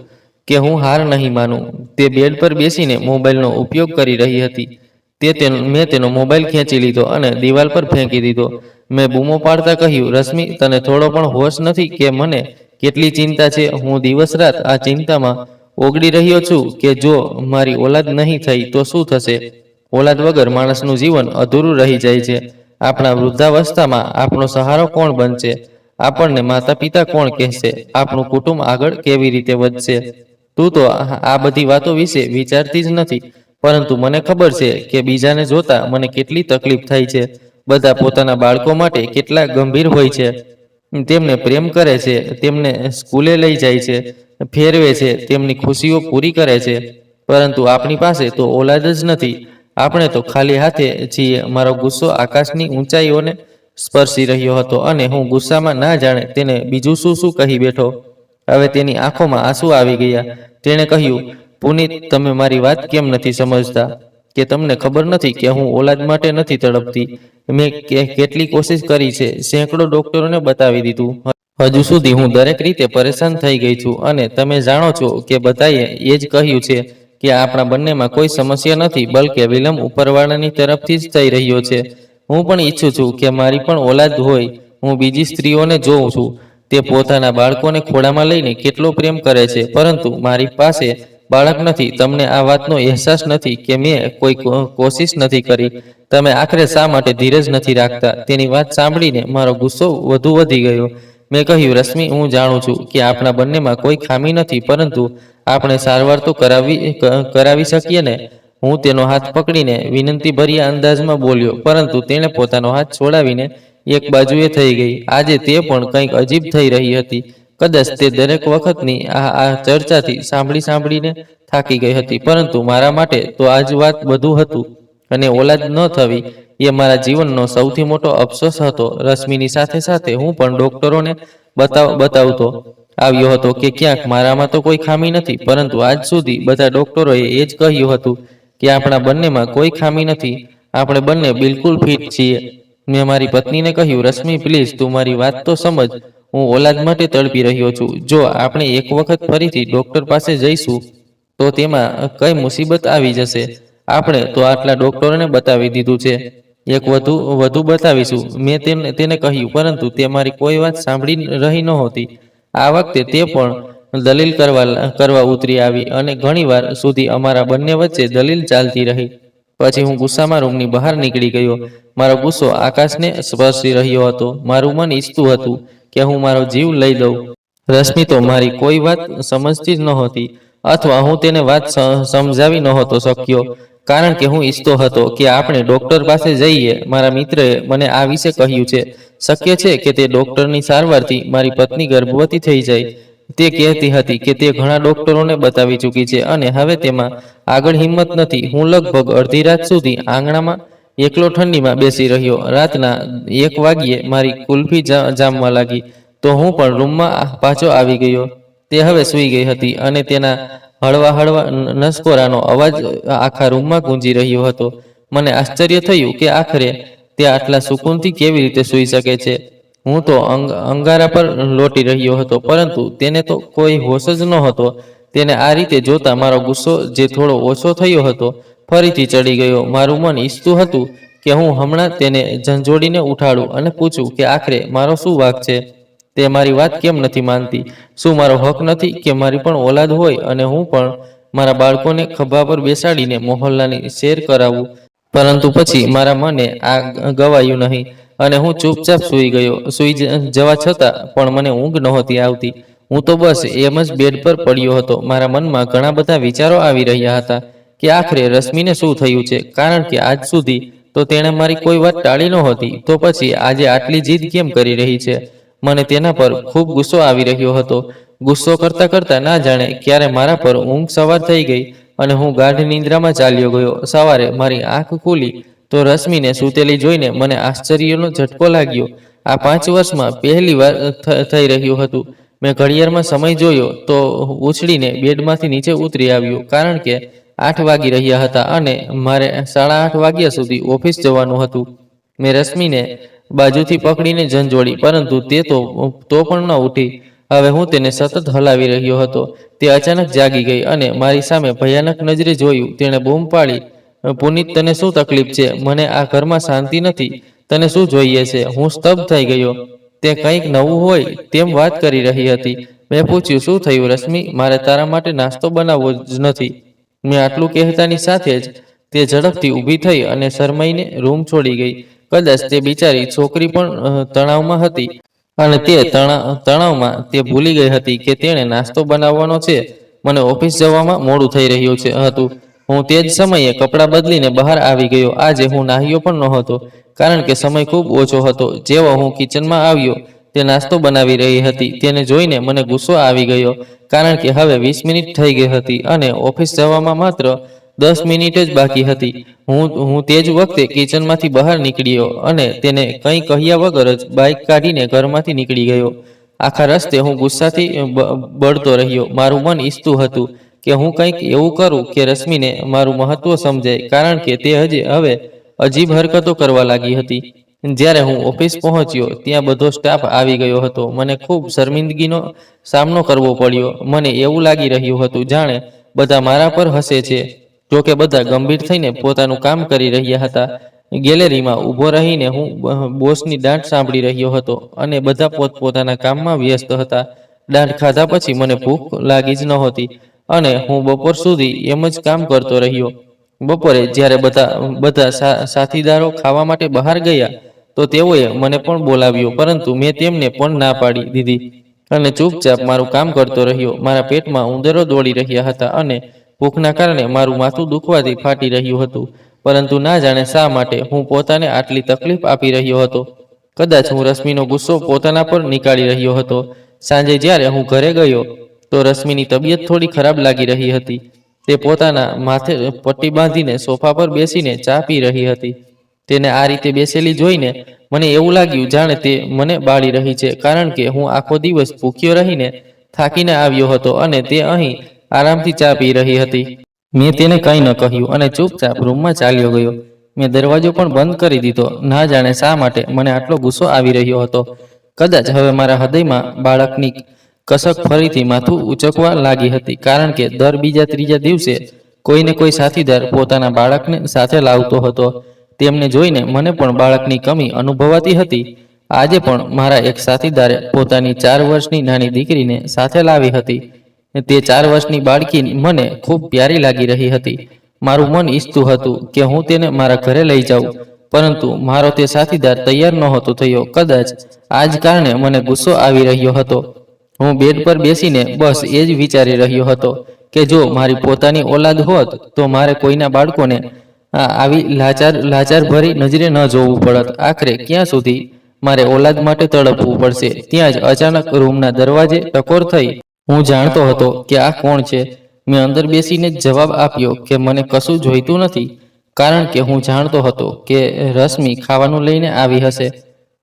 કે હું હાર નહીં માનું. તે બેડ પર બેસીને મોબાઈલનો ઉપયોગ કરી રહી હતી. મેં તેનો મોબાઈલ ખેંચી લીધો અને દિવાલ પર ફેંકી દીધો. મેં બૂમો પાડતા કહ્યું, રશ્મિ, તને થોડો પણ હોશ નથી કે મને કેટલી ચિંતા છે? હું દિવસ રાત આ ચિંતામાં ઓગળી રહ્યો છું કે જો મારી ઓલાદ નહીં થઈ તો શું થશે? ઓલાદ વગર માણસનું જીવન અધૂરું રહી જાય છે. આપણા વૃદ્ધાવસ્થામાં આપણો સહારો કોણ બનશે? આપણને માતા પિતા કોણ કહેશે? આપણું કુટુંબ આગળ કેવી રીતે વધશે? તું તો આ બધી વાતો વિશે વિચારતી જ નથી, પરંતુ મને ખબર છે કે બીજાને જોતા મને કેટલી તકલીફ થાય છે. બધા પોતાના બાળકો માટે કેટલા ગંભીર હોય છે. તેમને પ્રેમ કરે છે, તેમને સ્કૂલે લઈ જાય છે, ફેરવે છે, તેમની ખુશીઓ પૂરી કરે છે, પરંતુ આપણી પાસે તો ઓલાદ જ નથી. આપણે તો ખાલી હાથે છીએ. મારો ગુસ્સો આકાશની ઊંચાઈઓને સ્પર્શી રહ્યો હતો અને હું ગુસ્સામાં ના જાણે તેને બીજું શું શું કહી બેઠો. હવે તેની આંખોમાં આંસુ આવી ગયા. તેણે કહ્યું, પુનીત, તમે મારી વાત કેમ નથી સમજતા? કે તમને ખબર નથી કે હું ઓલાદ માટે નથી તડપતી? મેં કેટલી કોશિશ કરી છે, સેંકડો ડોક્ટરોને બતાવી દીધું. હજુ સુધી હું દરેક રીતે પરેશાન થઈ ગઈ છું અને તમે જાણો છો કે બધાએ એ જ કહ્યું છે કે આપણા બંનેમાં કોઈ સમસ્યા નથી, બલકે વિલંબ ઉપરવાળાની તરફથી જ થઈ રહ્યો છે. હું પણ ઈચ્છું છું કે મારી પણ ઓલાદ હોય. હું બીજી સ્ત્રીઓને જોઉં છું, તે પોતાના બાળકોને ખોળામાં લઈને કેટલો પ્રેમ કરે છે, પરંતુ મારી પાસે બાળક નથી. તમને આ વાતનો અહેસાસ નથી કે મેં કોઈ કોશિશ નથી કરી? તમે આખરે શા માટે ધીરજ નથી રાખતા? તેની વાત સાંભળીને મારો ગુસ્સો વધુ વધી ગયો. મેં કહ્યું, રશ્મિ, હું જાણું છું કે આપણા બંનેમાં કોઈ ખામી નથી, પરંતુ આપણે સારવાર તો કરાવી શકીએ ને? હું તેનો હાથ પકડીને વિનંતીભર્યા અંદાજમાં બોલ્યો, પરંતુ તેણે પોતાનો હાથ છોડાવીને એક બાજુએ થઈ ગઈ. આજે તે પણ કંઈક અજીબ થઈ રહી હતી. કદાચ તે દરેક વખતની આ ચર્ચાથી સાંભળીને થાકી ગઈ હતી, પરંતુ મારા માટે તો આ જ વાત બધું હતું. અને ઓલાદ ન થવી એ મારા જીવનનો સૌથી મોટો અફસોસ હતો. રશ્મિની સાથે સાથે હું પણ ડોક્ટરોને બતાવતો આવ્યો હતો કે ક્યાંક મારામાં તો કોઈ ખામી નથી, પરંતુ આજ સુધી બધા ડોક્ટરોએ એ જ કહ્યું હતું કે આપણા બંનેમાં કોઈ ખામી નથી, આપણે બંને બિલકુલ ફિટ છીએ. મેં મારી પત્નીને કહ્યું, રશ્મિ, પ્લીઝ, તું મારી વાત તો સમજ. હું ઓલાદ માટે તડપી રહ્યો છું. જો આપણે એક વખત ફરીથી ડોક્ટર પાસે જઈશું તો તેમાં કઈ મુસીબત આવી જશે. આપણે તો આટલા ડોક્ટરોને બતાવી દીધું છે, એક વધુ બતાવીશું. મેં તેને કહ્યું, પરંતુ તે મારી કોઈ વાત સાંભળી રહી નહોતી. આ વખતે તે પણ દલીલ કરવા ઉતરી આવી અને ઘણીવાર સુધી અમારા બંને વચ્ચે દલીલ ચાલતી રહી. પછી હું ગુસ્સામાં રૂમની બહાર નીકળી ગયો. મારો ગુસ્સો આકાશને સ્પર્શી રહ્યો હતો. મારું મન ઈચ્છતું હતું કે હું મારો જીવ લઈ દઉં. રશ્મિ તો મારી કોઈ વાત સમજતી જ નહોતી, અથવા હું તેને વાત સમજાવી નહોતો શક્યો, કારણ કે હું ઈચ્છતો હતો કે આપણે ડોક્ટર પાસે જઈએ. મારા મિત્રએ મને આ વિશે કહ્યું છે. શક્ય છે કે તે ડોક્ટરની સારવારથી મારી પત્ની ગર્ભવતી થઈ જાય. તે કહેતી હતી કે તે ઘણા ડોક્ટરોને બતાવી ચૂકી છે અને હવે તેમાં આગળ હિંમત નથી. હું લગભગ અડધી રાત સુધી આંગણામાં એકલો ઠંડીમાં બેસી રહ્યો. રાતના 1 વાગ્યે મારી કુલ્ફી જામવા લાગી તો હું પણ રૂમમાં પાછો આવી ગયો. તે હવે સૂઈ ગઈ હતી અને તેના હળવા હળવા નસકોરાનો અવાજ આખા રૂમમાં ગુંજી રહ્યો હતો. મને આશ્ચર્ય થયું કે આખરે તે આટલા સુકૂનથી કેવી રીતે સૂઈ શકે છે. હું તો અંગારા પર લોટી રહ્યો હતો, પરંતુ તેને તો કોઈ હોશ જ નહોતો. તેને આ રીતે જોતા મારો ગુસ્સો જે થોડો ઓછો થયો હતો ફરીથી ચડી ગયો. મારું મન ઈચ્છતું હતું કે હું હમણાં તેને ઝંઝોડીને ઉઠાડું અને પૂછું કે આખરે મારો શું વાંક છે? તે મારી વાત કેમ નથી માનતી? શું મારો હક નથી કે મારી પણ ઓલાદ હોય અને હું પણ મારા બાળકોને ખભા પર બેસાડીને મોહલ્લાની શેર કરાવું? પરંતુ પછી મારા મને આ ગવાયું નહીં અને હું ચૂપચાપ સૂઈ ગયો. સૂઈ જવા છતાં પણ મને ઊંઘ નહોતી આવતી. હું તો બસ એમ જ બેડ પર પડ્યો હતો. મારા મનમાં ઘણા બધા વિચારો આવી રહ્યા હતા કે આખરે રશ્મિને શું થયું છે, કારણ કે આજ સુધી તો તેણે મારી કોઈ વાત ટાળી નહોતી, તો પછી આજે આટલી જીદ કેમ કરી રહી છે? મને તેના પર ખૂબ ગુસ્સો આવી રહ્યો હતો. ગુસ્સો કરતા કરતા ના જાણે ક્યારે મારા પર ઊંઘ સવાર થઈ ગઈ અને હું ગાઢ નિંદ્રામાં ચાલ્યો ગયો. સવારે મારી આંખ ખુલી તો રશ્મિને સૂતેલી જોઈને મને આશ્ચર્યનો ઝટકો લાગ્યો. આ 5 વર્ષમાં પહેલી વાર થઈ રહ્યું હતું. મેં ઘડિયાળમાં સમય જોયો તો ઉછળીને બેડમાંથી નીચે ઉતરી આવ્યો, કારણ કે 8 વાગી રહ્યા હતા અને મારે 8:30 વાગ્યા સુધી ઓફિસ જવાનું હતું. મેં રશ્મિને બાજુથી પકડીને ઝંઝોડી, પરંતુ તે તો પણ ન ઉઠી. હવે હું તેને સતત હલાવી રહ્યો હતો. તે અચાનક જાગી ગઈ અને મારી સામે ભયાનક નજરે જોયું. તેણે બૂમ પાડી, પુનીત, તને શું તકલીફ છે? મને આ ઘરમાં શાંતિ નથી. તને શું જોઈએ છે? હું સ્તબ્ધ થઈ ગયો. તે કંઈક નવું હોય તેમ વાત કરી રહી હતી. મેં પૂછ્યું, શું થયું રશ્મિ? મારે તારા માટે નાસ્તો બનાવવો જ નથી. મેં આટલું કહેતાની સાથે જ તે ઝડપથી ઊભી થઈ અને શરમાઈને રૂમ છોડી ગઈ. કદાચ તે બિચારી છોકરી પણ તણાવમાં હતી અને તે તણાવમાં તે ભૂલી ગઈ હતી કે તેણે નાસ્તો બનાવવાનો છે. મને ઓફિસ જવામાં મોડું થઈ રહ્યું હતું. હું તે જ સમયે કપડાં બદલીને બહાર આવી ગયો. આજે હું નાહ્યો પણ નહોતો, કારણ કે સમય ખૂબ ઓછો હતો. જેવો હું કિચનમાં આવ્યો, તે નાસ્તો બનાવી રહી હતી. તેને જોઈને મને ગુસ્સો આવી ગયો, કારણ કે હવે 20 મિનિટ થઈ ગઈ હતી અને ઓફિસ જવામાં માત્ર 10 મિનિટ જ બાકી હતી. હું તે જ વખતે કિચનમાંથી બહાર નીકળ્યો અને તેને કંઈ કહ્યા વગર જ બાઇક કાઢીને ઘરમાંથી નીકળી ગયો. આખા રસ્તે હું ગુસ્સાથી બળતો રહ્યો. મારું મન ઈચ્છતું હતું કે હું કંઈક એવું કરું કે રશ્મિને મારું મહત્વ સમજાય, કારણ કે તે હવે અજીબ હરકતો કરવા લાગી હતી. જ્યારે હું ઓફિસ પહોંચ્યો ત્યાં બધો સ્ટાફ આવી ગયો હતો. મને ખૂબ શર્મિંદગીનો સામનો કરવો પડ્યો. મને એવું લાગી રહ્યું હતું જાણે બધા મારા પર હસે છે. જોકે બધા ગંભીર થઈને પોતાનું કામ કરી રહ્યા હતા. ગેલેરીમાં ઊભો રહીને હું બોસની દાંટ સાંભળી રહ્યો હતો અને બધા પોતપોતાના કામમાં વ્યસ્ત હતા. દાંટ ખાધા પછી મને ભૂખ લાગી જ નહોતી અને હું બપોર સુધી એમ જ કામ કરતો રહ્યો. બપોરે જ્યારે બધા સાથીદારો ખાવા માટે બહાર ગયા તો તેઓએ મને પણ બોલાવ્યો, પરંતુ મેં તેમને પણ ના પાડી દીધી અને ચૂપચાપ મારું કામ કરતો રહ્યો. મારા પેટમાં ઉંદરો દોડી રહ્યા હતા અને ભૂખના કારણે મારું માથું દુખવાથી ફાટી રહ્યું હતું, પરંતુ ના જાણે શા માટે હું પોતાને આટલી તકલીફ આપી રહ્યો હતો. કદાચ હું રશ્મિનો ગુસ્સો પોતાના પર નીકાળી રહ્યો હતો. સાંજે જ્યારે હું ઘરે ગયો તો રશ્મિની તબિયત થોડી ખરાબ લાગી રહી હતી. તે પોતાના માથે પટ્ટી બાંધીને સોફા પર બેસીને ચા પી રહી હતી. તેને આ રીતે બેસેલી જોઈને મને એવું લાગ્યું જાણે તે મને બાળી રહી છે, કારણ કે હું આખો દિવસ ભૂખ્યો રહીને થાકીને આવ્યો હતો અને તે અહીં આરામથી ચા પી રહી હતી. મેં તેને કંઈ ન કહ્યું અને ચૂપચાપ રૂમમાં ચાલ્યો ગયો. મેં દરવાજો પણ બંધ કરી દીધો. ના જાણે શા માટે મને આટલો ગુસ્સો આવી રહ્યો હતો. કદાચ હવે મારા હૃદયમાં બાળકની કસક ફરીથી માથું ઉચકવા લાગી હતી, કારણ કે દર બીજા ત્રીજા દિવસે કોઈને કોઈ સાથીદાર પોતાના બાળકને સાથે લાવતો હતો. તેમને જોઈને મને પણ બાળકની કમી અનુભવાતી હતી. આજે પણ મારા એક સાથીદારે પોતાની 4 વર્ષની નાની દીકરીને સાથે લાવી હતી. તે 4 વર્ષની બાળકી મને ખૂબ પ્યારી લાગી રહી હતી. મારું મન ઈચ્છતું હતું કે હું તેને મારા ઘરે લઈ જાઉં, પરંતુ મારો તે સાથીદાર તૈયાર નહોતો થયો. કદાચ આ જ કારણે મને ગુસ્સો આવી રહ્યો હતો. હું બેડ પર બેસીને બસ એ જ વિચારી રહ્યો હતો કે જો મારી પોતાની ઓલાદ હોત તો મારે કોઈના બાળકોને આવી લાચાર ભરી નજરે ન જોવું પડત. આખરે ક્યાં સુધી મારે ઓલાદ માટે તડપવું પડશે? ત્યાં જ અચાનક રૂમના દરવાજે ટકોર થઈ. હું જાણતો હતો કે આ કોણ છે. મેં અંદર બેસીને જ જવાબ આપ્યો કે મને કશું જોઈતું નથી, કારણ કે હું જાણતો હતો કે રશ્મિ ખાવાનું લઈને આવી હશે.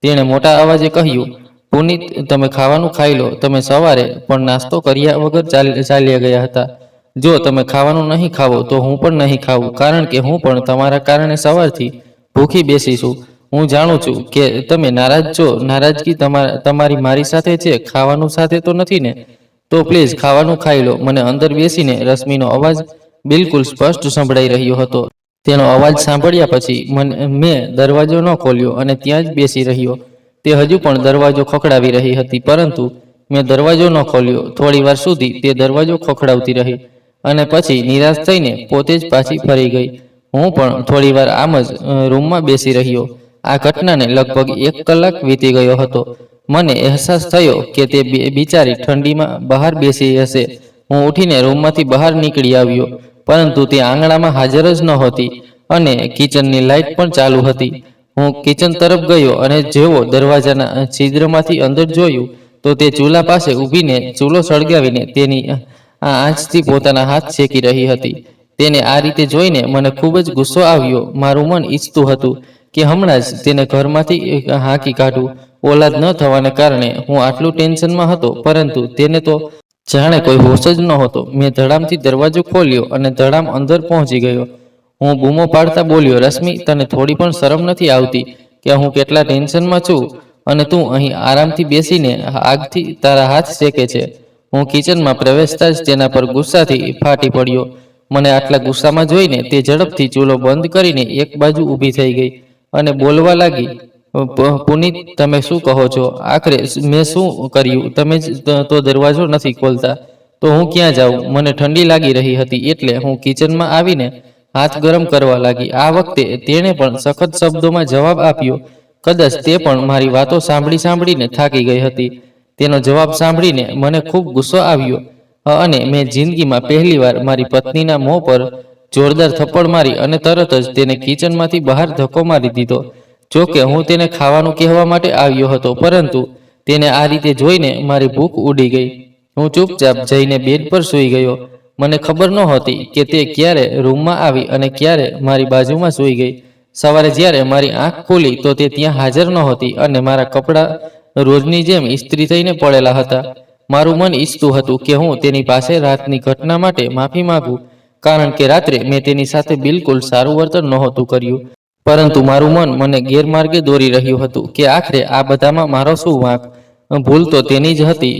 તેણે મોટા અવાજે કહ્યું, પુનિત, તમે ખાવાનું ખાઈ લો. તમે સવારે પણ નાસ્તો કર્યા વગર ચાલ્યા ગયા હતા. જો તમે ખાવાનું નહીં ખાવો તો હું પણ નહીં ખાવું, કારણ કે હું પણ તમારા કારણે સવારથી ભૂખી બેસીશું. હું જાણું છું કે તમે નારાજ છો. નારાજગી તમારી મારી સાથે છે, ખાવાનું સાથે તો નથી ને? તો પ્લીઝ ખાવાનું ખાઈ લો. મને અંદર બેસીને રશ્મિનો અવાજ બિલકુલ સ્પષ્ટ સંભળાઈ રહ્યો હતો. તેનો અવાજ સાંભળ્યા પછી મેં દરવાજો ન ખોલ્યો અને ત્યાં જ બેસી રહ્યો. તે હજુ પણ દરવાજો ખખડાવી રહી હતી, પરંતુ મેં દરવાજો ન ખોલ્યો. થોડી વાર સુધી તે દરવાજો ખખડાવતી રહી અને પછી નિરાશ થઈને પોતે જ પાછી ફરી ગઈ. હું પણ થોડી વાર આમ જ રૂમમાં બેસી રહ્યો. આ ઘટનાને લગભગ 1 કલાક વીતી ગયો હતો. મને અહેસાસ થયો કે તે બિચારી ઠંડીમાં બહાર બેસી હશે. હું ઉઠીને રૂમમાંથી બહાર નીકળી આવ્યો, પરંતુ તે આંગણામાં હાજર જ નહોતી અને કિચનની લાઇટ પણ ચાલુ હતી. હું કિચન તરફ ગયો અને જેવો દરવાજાના છિદ્રમાંથી અંદર જોયું તો તે ચૂલા પાસે ઊભીને ચૂલો સળગાવીને તેની આંચથી પોતાના હાથ શેકી રહી હતી. તેને આ રીતે જોઈને મને ખૂબ જ ગુસ્સો આવ્યો. મારું મન ઈચ્છતું હતું કે હમણાં જ તેને ઘરમાંથી હાંકી કાઢું. ઓલાદ ન થવાને કારણે હું આટલું ટેન્શનમાં હતો, પરંતુ તેને તો જાણે કોઈ હોશ જ નહોતો. મેં ધડામથી દરવાજો ખોલ્યો અને ધડામ અંદર પહોંચી ગયો. હું બૂમો પાડતા બોલ્યો, રશ્મિ, તને થોડી પણ શરમ નથી આવતી કે હું કેટલા ટેન્શનમાં છું અને તું અહીં આરામથી બેસીને આગથી તારા હાથ શેકે છે? હું કિચનમાં પ્રવેશતા જ તેના પર ગુસ્સાથી ફાટી પડ્યો. મને આટલા ગુસ્સામાં જોઈને તે ઝડપથી ચૂલો બંધ કરીને એક બાજુ ઊભી થઈ ગઈ અને બોલવા લાગી, પુનિત, તમે શું કહો છો? આખરે મેં શું કર્યું? તમે જ તો દરવાજો નથી ખોલતા, તો હું ક્યાં જાઉં? મને ઠંડી લાગી રહી હતી એટલે હું કિચનમાં આવીને હાથ ગરમ કરવા લાગી. આ વખતે તેણે પણ સખત શબ્દોમાં જવાબ આપ્યો. કદાચ તે પણ મારી વાતો સાંભળીને થાકી ગઈ હતી. તેનો જવાબ સાંભળીને મને ખૂબ ગુસ્સો આવ્યો અને મેં જિંદગીમાં પહેલીવાર મારી પત્નીના મોં પર જોરદાર થપ્પડ મારી અને તરત જ તેને કિચનમાંથી બહાર ધક્કો મારી દીધો. જો કે હું તેને ખાવાનું કહેવા માટે આવ્યો હતો, પરંતુ તેને આ રીતે જોઈને મારી ભૂખ ઉડી ગઈ. હું ચૂપચાપ જઈને બેડ પર સૂઈ ગયો. મને ખબર નહોતી કે તે ક્યારે રૂમમાં આવી અને ક્યારે મારી બાજુમાં સૂઈ ગઈ. સવારે જ્યારે મારી આંખ ખુલી તો તે ત્યાં હાજર નહોતી અને મારા કપડાં રોજની જેમ ઇસ્ત્રી થઈને પડેલા હતા. મારું મન ઈચ્છતું હતું કે હું તેની પાસે રાતની ઘટના માટે માફી માંગું, કારણ કે રાત્રે મેં તેની સાથે બિલકુલ સારું વર્તન નહોતું કર્યું. પરંતુ મારું મન મને ગેરમાર્ગે દોરી રહ્યું હતું કે આખરે આ બધામાં મારો શું વાંક? ભૂલ તો તેની જ હતી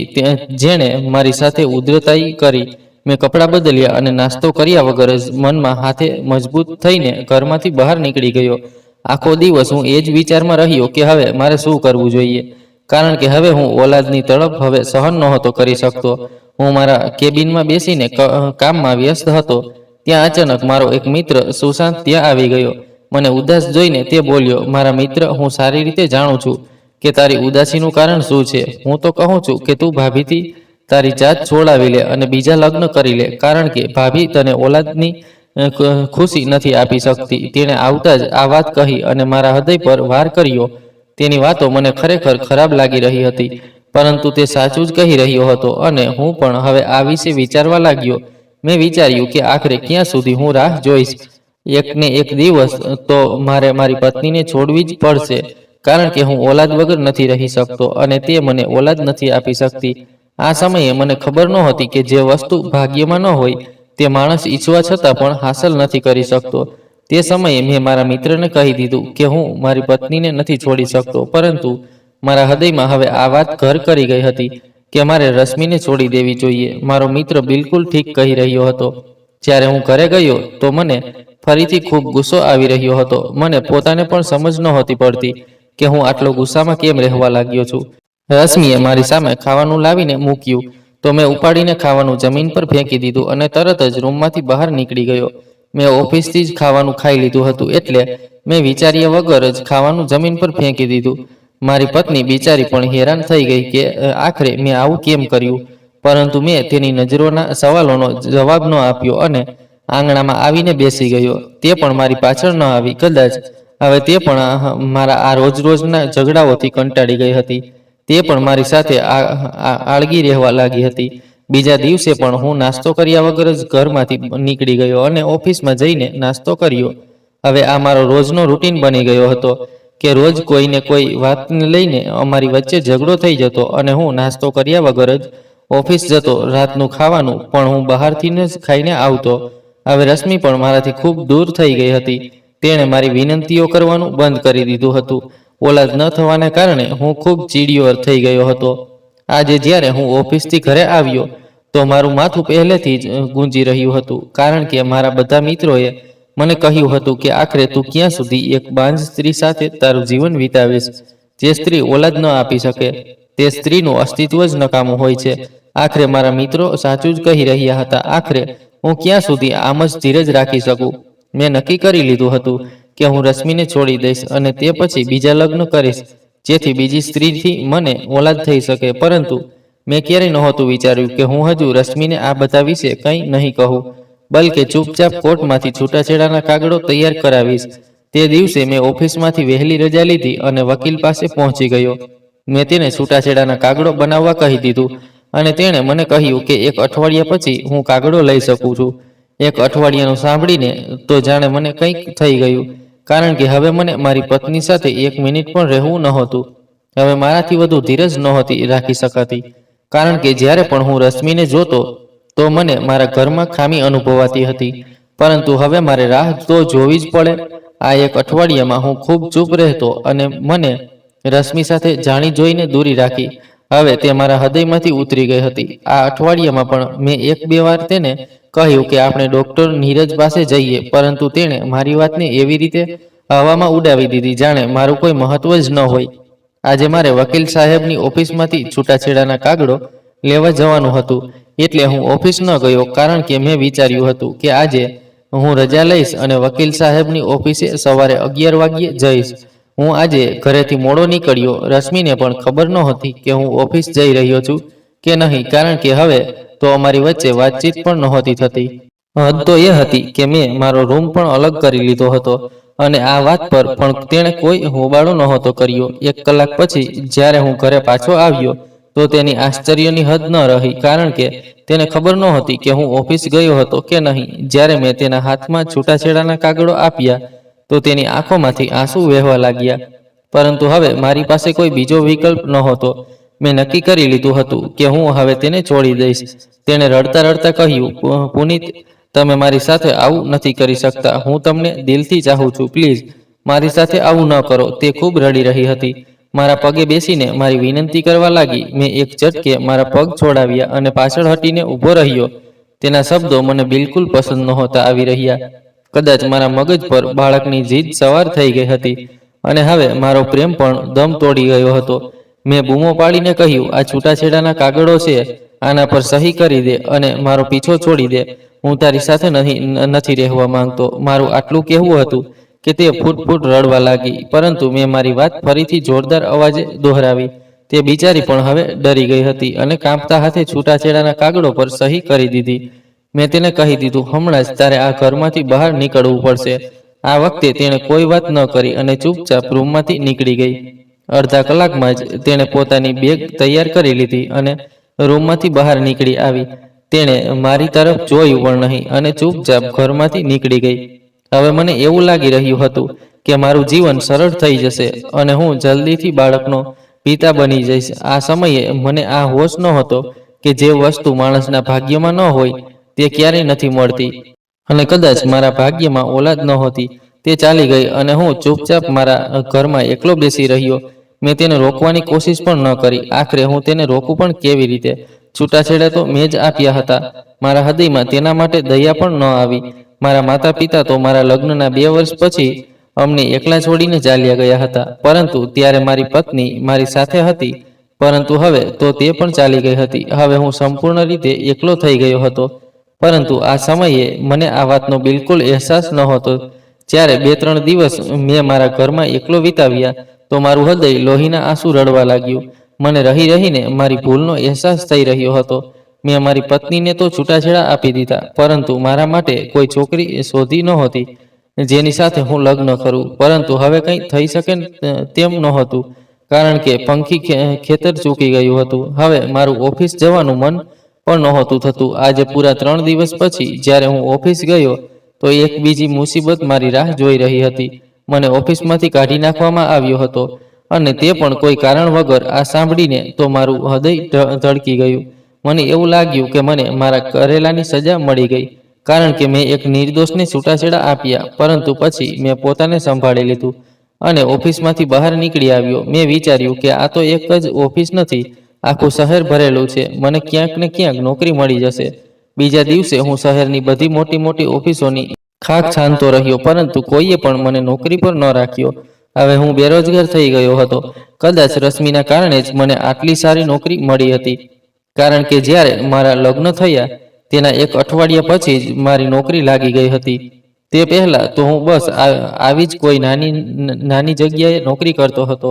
જેણે મારી સાથે ઉદ્ધતાઈ કરી. મેં કપડાં બદલ્યા અને નાસ્તો કર્યા વગર જ મનમાં હાથે મજબૂત થઈને ઘરમાંથી બહાર નીકળી ગયો. આખો દિવસ હું એ જ વિચારમાં રહ્યો કે હવે મારે શું કરવું જોઈએ, કારણ કે હવે હું ઓલાદની તડપ હવે સહન નહોતો કરી શકતો. હું મારા કેબિનમાં બેસીને કામમાં વ્યસ્ત હતો. ત્યાં અચાનક મારો એક મિત્ર સુશાંત ત્યાં આવી ગયો. મને ઉદાસ જોઈને તે બોલ્યો, મારા મિત્ર, હું સારી રીતે જાણું છું કે તારી ઉદાસીનું કારણ શું છે. હું તો કહું છું કે તું ભાભીથી તારી જાત છોડાવી લે અને બીજા લગ્ન કરી લે, કારણ કે ભાભી તને ઓલાદની ખુશી નથી આપી શકતી. તેણે આવતા જ આ વાત કહી અને મારા હૃદય પર વાર કર્યો. તેની વાતો મને ખરેખર ખરાબ લાગી રહી હતી, પરંતુ તે સાચું જ કહી રહ્યો હતો અને હું પણ હવે આ વિશે વિચારવા લાગ્યો. મેં વિચાર્યું કે આખરે ક્યાં સુધી હું રાહ જોઈશ. એકને એક દિવસ તો મારે મારી પત્નીને છોડવી જ પડશે, કારણ કે હું ઓલાદ વગર નથી રહી શકતો અને તે મને ઓલાદ નથી આપી શકતી. આ સમયે મને ખબર નહોતી કે જે વસ્તુ ભાગ્યમાં ન હોય તે માણસ ઈચ્છવા છતાં પણ હાંસલ નથી કરી શકતો. તે સમયે મેં મારા મિત્રને કહી દીધું કે હું મારી પત્નીને નથી છોડી શકતો, પરંતુ મારા હૃદયમાં હવે આ વાત ઘર કરી ગઈ હતી કે મારે રશ્મિને છોડી દેવી જોઈએ. મારો મિત્ર બિલકુલ ઠીક કહી રહ્યો હતો. જ્યારે હું ઘરે ગયો તો મને ફરીથી ખૂબ ગુસ્સો આવી રહ્યો હતો. મને પોતાને પણ સમજ નહોતી પડતી કે હું આટલો ગુસ્સામાં કેમ રહેવા લાગ્યો છું. રશ્મિએ મારી સામે ખાવાનું લાવીને મૂક્યું તો મેં ઉપાડીને ખાવાનું જમીન પર ફેંકી દીધું અને તરત જ રૂમમાંથી બહાર નીકળી ગયો. મેં ઓફિસથી જ ખાવાનું ખાઈ લીધું હતું એટલે મેં વિચાર્યા વગર જ ખાવાનું જમીન પર ફેંકી દીધું. મારી પત્ની બિચારી પણ હેરાન થઈ ગઈ કે આખરે મેં આવું કેમ કર્યું, પરંતુ મેં તેની નજરોના સવાલોનો જવાબ ન આપ્યો અને આંગણામાં આવીને બેસી ગયો. તે પણ મારી પાછળ ન આવી. કદાચ હવે તે પણ મારા આ રોજના ઝઘડાઓથી કંટાળી ગઈ હતી. તે પણ મારી સાથે આળગી રહેવા લાગી હતી. બીજા દિવસે પણ હું નાસ્તો કર્યા વગર જ ઘરમાંથી નીકળી ગયો અને ઓફિસમાં જઈને નાસ્તો કર્યો. હવે આ મારો રોજનો રૂટીન બની ગયો હતો. કે રોજ કોઈને કોઈ વાતને લઈને અમારી વચ્ચે ઝઘડો થઈ જતો અને હું નાસ્તો કર્યા વગર જ ઓફિસ જતો. રાતનું ખાવાનું પણ હું બહારથી જ ખાઈને આવતો. હવે રશ્મિ પણ મારાથી ખૂબ દૂર થઈ ગઈ હતી. તેણે મારી વિનંતીઓ કરવાનું બંધ કરી દીધું હતું. ઓલાદ ન થવાને કારણે હું ખૂબ ચીડિયો થઈ ગયો હતો. આજે જ્યારે હું ઓફિસથી ઘરે આવ્યો તો મારું માથું પહેલેથી જ ગુંજી રહ્યું હતું, કારણ કે મારા બધા મિત્રોએ મને કહ્યું હતું કે આખરે તું ક્યાં સુધી એક બાંજ સ્ત્રી સાથે તારું જીવન વિતાવીશ, જે સ્ત્રી ઓલાદ ન આપી શકે. તે સ્ત્રીનું અસ્તિત્વ જ નકામું હોય છે. આખરે મારા મિત્રો સાચું જ કહી રહ્યા હતા. આખરે હું ક્યાં સુધી આમ જ ધીરજ રાખી શકું? મેં નક્કી કરી લીધું હતું કે હું રશ્મિને છોડી દઈશ અને તે પછી બીજા લગ્ન કરીશ, જેથી બીજી સ્ત્રીથી મને ઓલાદ થઈ શકે. પરંતુ મેં ક્યારેય નહોતું વિચાર્યું કે હું હજુ રશ્મિને આ બધા વિશે કંઈ નહીં કહું, બલકે ચૂપચાપ કોર્ટમાંથી છૂટાછેડાના કાગળો તૈયાર કરાવીશ. તે દિવસે મેં ઓફિસમાંથી વહેલી રજા લીધી અને વકીલ પાસે પહોંચી ગયો. મેં તેને છૂટાછેડાના કાગળો બનાવવા કહી દીધું અને તેણે મને કહ્યું કે 1 અઠવાડિયા પછી હું કાગળો લઈ શકું છું. 1 અઠવાડિયાનું સાંભળીને તો જાણે મને કંઈક થઈ ગયું, કારણ કે હવે મને મારી પત્ની સાથે 1 મિનિટ પણ રહેવું નહોતું. હવે મારાથી વધુ ધીરજ નહોતી રાખી શકાતી, કારણ કે જ્યારે પણ હું રશ્મિને જોતો તો મને મારા ઘરમાં ખામી અનુભવાતી હતી. પરંતુ હવે મારે રાહ તો જોવી જ પડે. આ 1 અઠવાડિયામાં હું ખૂબ ચૂપ રહેતો અને મને રશ્મિ સાથે જાણી જોઈને દૂરી રાખી. હવે તે મારા હૃદયમાંથી ઉતરી ગઈ હતી. આ અઠવાડિયામાં પણ મેં 1-2 વાર તેને કહ્યું કે આપણે ડોક્ટર નીરજ પાસે જઈએ, પરંતુ તેણે મારી વાતને એવી રીતે હવામાં ઉડાવી દીધી જાણે મારું કોઈ મહત્વ જ ન હોય. આજે મારે વકીલ સાહેબની ઓફિસમાંથી છૂટાછેડાના કાગળો લેવા જવાનું હતું, એટલે હું ઓફિસ ન ગયો, કારણ કે મેં વિચાર્યું હતું કે આજે હું રજા લઈશ અને વકીલ સાહેબની ઓફિસે સવારે 11 વાગ્યે જઈશ. હું આજે ઘરેથી મોડો નીકળ્યો. રશ્મિને પણ ખબર નહોતી કે હું ઓફિસ જઈ રહ્યો છું કે નહીં, કારણ કે હવે તો અમારી વચ્ચે વાતચીત પણ નહોતી થતી. હદ તો એ હતી કે મેં મારો રૂમ પણ અલગ કરી લીધો હતો અને આ વાત પર પણ તેણે કોઈ હોબાળો નહોતો કર્યો. 1 કલાક પછી જ્યારે હું ઘરે પાછો આવ્યો તો તેની આશ્ચર્યની હદ ન રહી, કારણ કે તેને ખબર નહોતી કે હું ઓફિસ ગયો હતો કે નહીં. જ્યારે મેં તેના હાથમાં છૂટાછેડાના કાગળો આપ્યા તો તેની આંખોમાંથી આંસુ વહેવા લાગ્યા. પરંતુ હવે મારી પાસે કોઈ બીજો વિકલ્પ નહોતો. મેં નક્કી કરી લીધું હતું કે હું હવે તેને છોડી દઈશ. તેણે રડતા રડતા કહ્યું, પુનીત, તમે મારી સાથે આવું નથી કરી શકતા. હું તમને દિલથી ચાહું છું. પ્લીઝ મારી સાથે આવું ન કરો. તે ખૂબ રડી રહી હતી. મારા પગે બેસીને મારી વિનંતી કરવા લાગી. મેં એક ઝટકે મારા પગ છોડાવ્યા અને પાછળ હટીને ઊભો રહ્યો. તેના શબ્દો મને બિલકુલ પસંદ નહોતા આવી રહ્યા. કદાચ મારા મગજ પર બાળકની જીદ સવાર થઈ ગઈ હતી અને હવે મારો પ્રેમ પણ દમ તોડી ગયો હતો. મેં બૂમો પાડીને કહ્યું, આ છૂટાછેડાના કાગળો છે, આના પર સહી કરી દે અને મારો પીછો છોડી દે. હું તારી સાથે નથી રહેવા માંગતો. મારું આટલું કહેવું હતું કે તે ફૂટ ફૂટ રડવા લાગી, પરંતુ મેં મારી વાત ફરીથી જોરદાર અવાજે દોહરાવી. તે બિચારી પણ હવે ડરી ગઈ હતી અને કાંપતા હાથે છૂટાછેડાના કાગળો પર સહી કરી દીધી. મેં તેને કહી દીધું, હમણાં જ તારે આ ઘરમાંથી બહાર નીકળવું પડશે. આ વખતે તેણે કોઈ વાત ન કરી અને ચૂપચાપ રૂમમાંથી નીકળી ગઈ. અડધા કલાકમાં જ તેણે પોતાની બેગ તૈયાર કરી લીધી અને રૂમમાંથી બહાર નીકળી આવી. તેણે મારી તરફ જોયું પણ નહીં અને ચૂપચાપ ઘરમાંથી નીકળી ગઈ. હવે મને એવું લાગી રહ્યું હતું કે મારું જીવન સરળ થઈ જશે અને હું જલ્દીથી બાળકનો પિતા બની જઈશ. આ સમયે મને આ હોશ નહોતો કે જે વસ્તુ માણસના ભાગ્યમાં ન હોય તે ક્યારેય નથી મળતી, અને કદાચ મારા ભાગ્યમાં ઓલાદ નહોતી. તે ચાલી ગઈ અને હું ચૂપચાપ મારા ઘરમાં એકલો બેસી રહ્યો. મેં તેને રોકવાની કોશિશ પણ ન કરી. આખરે હું તેને રોકું પણ કેવી રીતે? છૂટાછેડા તો મેં જ આપ્યા હતા. મારા હૃદયમાં તેના માટે દયા પણ ન આવી. મારા માતા પિતા તો મારા લગ્નના 2 વર્ષ પછી અમને એકલા છોડીને ચાલ્યા ગયા હતા, પરંતુ ત્યારે મારી પત્ની મારી સાથે હતી. પરંતુ હવે તો તે પણ ચાલી ગઈ હતી. હવે હું સંપૂર્ણ રીતે એકલો થઈ ગયો હતો. પરંતુ આ સમયે મને આ વાતનો બિલકુલ અહેસાસ નહોતો. જ્યારે 2-3 દિવસ મેં મારા ઘરમાં એકલો વિતાવ્યા તો મારું હૃદય લોહીના આંસુ રડવા લાગ્યું. મને રહી રહીને મારી ભૂલનો અહેસાસ થઈ રહ્યો હતો. મેં મારી પત્નીને તો છૂટાછેડા આપી દીધા, પરંતુ મારા માટે કોઈ છોકરી શોધી નહોતી જેની સાથે હું લગ્ન કરું. પરંતુ હવે કંઈ થઈ શકે તેમ નહોતું, કારણ કે પંખી ખેતર ચૂકી ગયું હતું. હવે મારું ઓફિસ જવાનું મન પણ નહોતું થતું. આજે પૂરા 3 દિવસ પછી જ્યારે હું ઓફિસ ગયો તો એક બીજી મુસીબત મારી રાહ જોઈ રહી હતી. મને ઓફિસમાંથી કાઢી નાખવામાં આવ્યો હતો અને તે પણ કોઈ કારણ વગર. આ સાંભળીને તો મારું હૃદય ધડકી ગયું. મને એવું લાગ્યું કે મને મારા કરેલાની સજા મળી ગઈ, કારણ કે મેં એક નિર્દોષને છૂટાછેડા આપ્યા. પરંતુ પછી મેં પોતાને સંભાળી લીધું અને ઓફિસમાંથી બહાર નીકળી આવ્યો. મેં વિચાર્યું કે આ તો એક જ ઓફિસ નથી, આખું શહેર ભરેલું છે. મને ક્યાંક ને ક્યાંક નોકરી મળી જશે. બીજા દિવસે હું શહેરની બધી મોટી મોટી ઓફિસોની ખાક છાનતો રહ્યો, પરંતુ કોઈએ પણ મને નોકરી પર ન રાખ્યો. હવે હું બેરોજગાર થઈ ગયો હતો. કદાચ રશ્મિના કારણે જ મને આટલી સારી નોકરી મળી હતી, કારણ કે જ્યારે મારા લગ્ન થયા તેના એક અઠવાડિયા પછી જ મારી નોકરી લાગી ગઈ હતી. તે પહેલા તો હું બસ આવી જ કોઈ નાની જગ્યાએ નોકરી કરતો હતો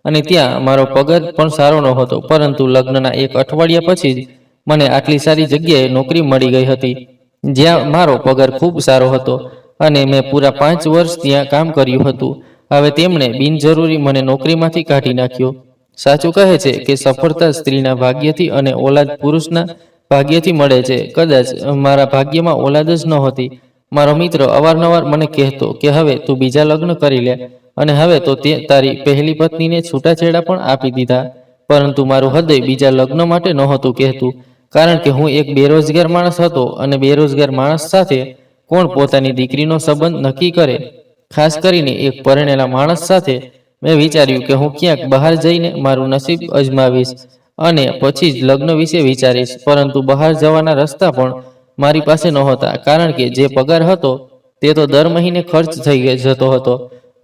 અને ત્યાં મારો પગાર પણ સારો નહોતો. પરંતુ લગ્નના એક અઠવાડિયા પછી જ મને આટલી સારી જગ્યાએ નોકરી મળી ગઈ હતી, જ્યાં મારો પગાર ખૂબ સારો હતો અને મેં પૂરા 5 વર્ષ ત્યાં કામ કર્યું હતું. હવે તેમણે બિનજરૂરી મને નોકરીમાંથી કાઢી નાખ્યો. સાચું કહે છે કે સફળતા સ્ત્રીના ભાગ્યથી અને ઓલાદ પુરુષના ભાગ્યથી મળે છે. કદાચ મારા ભાગ્યમાં ઓલાદ જ નહોતી. મારો મિત્ર અવારનવાર મને કહેતો કે હવે તું બીજા લગ્ન કરી લે, અને હવે તો તે તારી પહેલી પત્નીને છૂટાછેડા પણ આપી દીધા. પરંતુ મારું હૃદય બીજા લગ્ન માટે નહોતું કહેતું, કારણ કે હું એક બેરોજગાર માણસ હતો અને બેરોજગાર માણસ સાથે કોણ પોતાની દીકરીનો સંબંધ નક્કી કરે, ખાસ કરીને એક પરણેલા માણસ સાથે. મેં વિચાર્યું કે હું ક્યાંક બહાર જઈને મારું નસીબ અજમાવીશ અને પછી જ લગ્ન વિશે વિચારીશ. પરંતુ બહાર જવાના રસ્તા પણ મારી પાસે નહોતા, કારણ કે જે પગાર હતો તે તો દર મહિને ખર્ચ થઈ જતો હતો.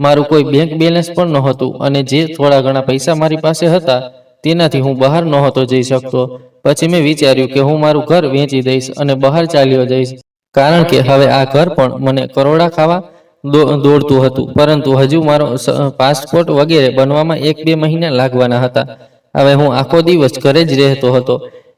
મારું કોઈ બેંક બેલેન્સ પણ નહોતું અને જે થોડા ઘણા પૈસા મારી પાસે હતા તેનાથી હું બહાર નહોતો જઈ શકતો. પછી મેં વિચાર્યું કે હું મારું ઘર વેચી દઈશ અને બહાર ચાલ્યો જઈશ, કારણ કે હવે આ ઘર પણ મને કરોડા ખાવા દોડતું હતું. પરંતુ હજુ મારો પાસપોર્ટ વગેરે બનવામાં 1-2 મહિના લાગવાના હતા. હવે હું આખો દિવસ ઘરે જ રહેતો હતો.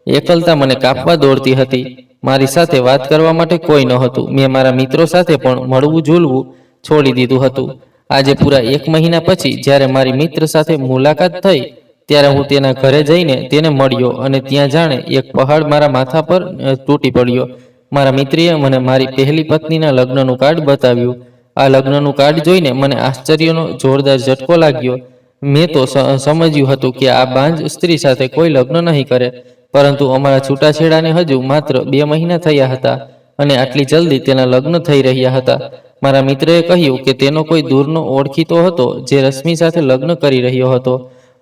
એકલતા મને કાપવા દોડતી હતી. મારી સાથે વાત કરવા માટે કોઈ નહોતું. મેં મારા મિત્રો સાથે પણ મળવું ઝૂલવું છોડી દીધું હતું. આજે પૂરા 1 મહિના પછી જ્યારે મારી મિત્ર સાથે મુલાકાત થઈ, ત્યારે હું તેના ઘરે જઈને તેને મળ્યો અને ત્યાં જાણે એક પહાડ મારા માથા પર તૂટી પડ્યો. મારા મિત્રએ મને મારી પહેલી પત્નીના લગ્નનું કાર્ડ બતાવ્યું. આ લગ્નનું કાર્ડ જોઈને મને આશ્ચર્યનો જોરદાર ઝટકો લાગ્યો. મેં તો સમજ્યું હતું કે આ બાંજ સ્ત્રી સાથે કોઈ લગ્ન નહીં કરે, પરંતુ અમારા છૂટાછેડાને હજુ માત્ર 2 મહિના થયા હતા અને આટલી જલ્દી તેના લગ્ન થઈ રહ્યા હતા. મારા મિત્રએ કહ્યું કે તેનો કોઈ દૂરનો ઓળખીતો હતો જે રશ્મિ સાથે લગ્ન કરી રહ્યો હતો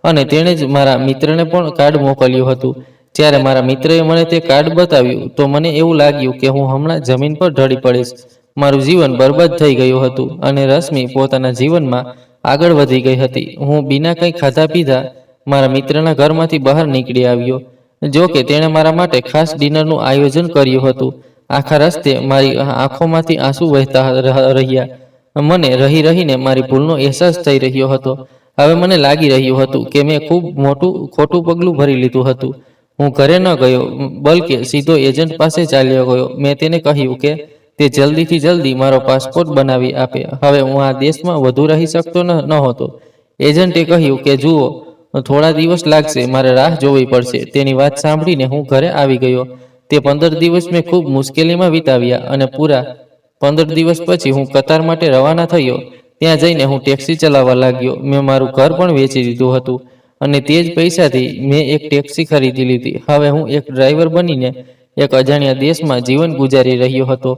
અને તેણે જ મારા મિત્રને પણ કાર્ડ મોકલ્યું હતું. જ્યારે મારા મિત્રએ મને તે કાર્ડ બતાવ્યું તો મને એવું લાગ્યું કે હું હમણાં જમીન પર ઢળી પડીશ. મારું જીવન બરબાદ થઈ ગયું હતું અને રશ્મિ પોતાના જીવનમાં આગળ વધી ગઈ હતી. હું બીના કંઈ ખાધા પીધા મારા મિત્રના ઘરમાંથી બહાર નીકળી આવ્યો. જો કે તેણે મારા માટે ખાસ ડિનરનું આયોજન કર્યું હતું. આખા રસ્તે મારી આંખોમાંથી આંસુ વહેતા રહ્યા. મને રહી રહીને મારી ભૂલનો અહેસાસ થઈ રહ્યો હતો. હવે મને લાગી રહ્યું હતું કે મેં ખૂબ મોટું ખોટું પગલું ભરી લીધું હતું. હું ઘરે ન ગયો, બલકે સીધો એજન્ટ પાસે ચાલ્યો ગયો. મેં તેને કહ્યું કે તે જલ્દીથી જલ્દી મારો પાસપોર્ટ બનાવી આપે. હવે હું આ દેશમાં વધુ રહી શકતો નહોતો. એજન્ટે કહ્યું કે જુઓ, થોડા દિવસ લાગશે, મારે રાહ જોવી પડશે. તેની વાત સાંભળીને હું ઘરે આવી ગયો. તે 15 દિવસ મેં ખૂબ મુશ્કેલીમાં વિતાવ્યા અને પૂરા 15 દિવસ પછી હું કતાર માટે રવાના થયો. ત્યાં જઈને હું ટેક્સી ચલાવવા લાગ્યો. મેં મારું ઘર પણ વેચી દીધું હતું અને તે જ પૈસાથી મેં એક ટેક્સી ખરીદી લીધી. હવે હું એક ડ્રાઈવર બનીને એક અજાણ્યા દેશમાં જીવન ગુજારી રહ્યો હતો.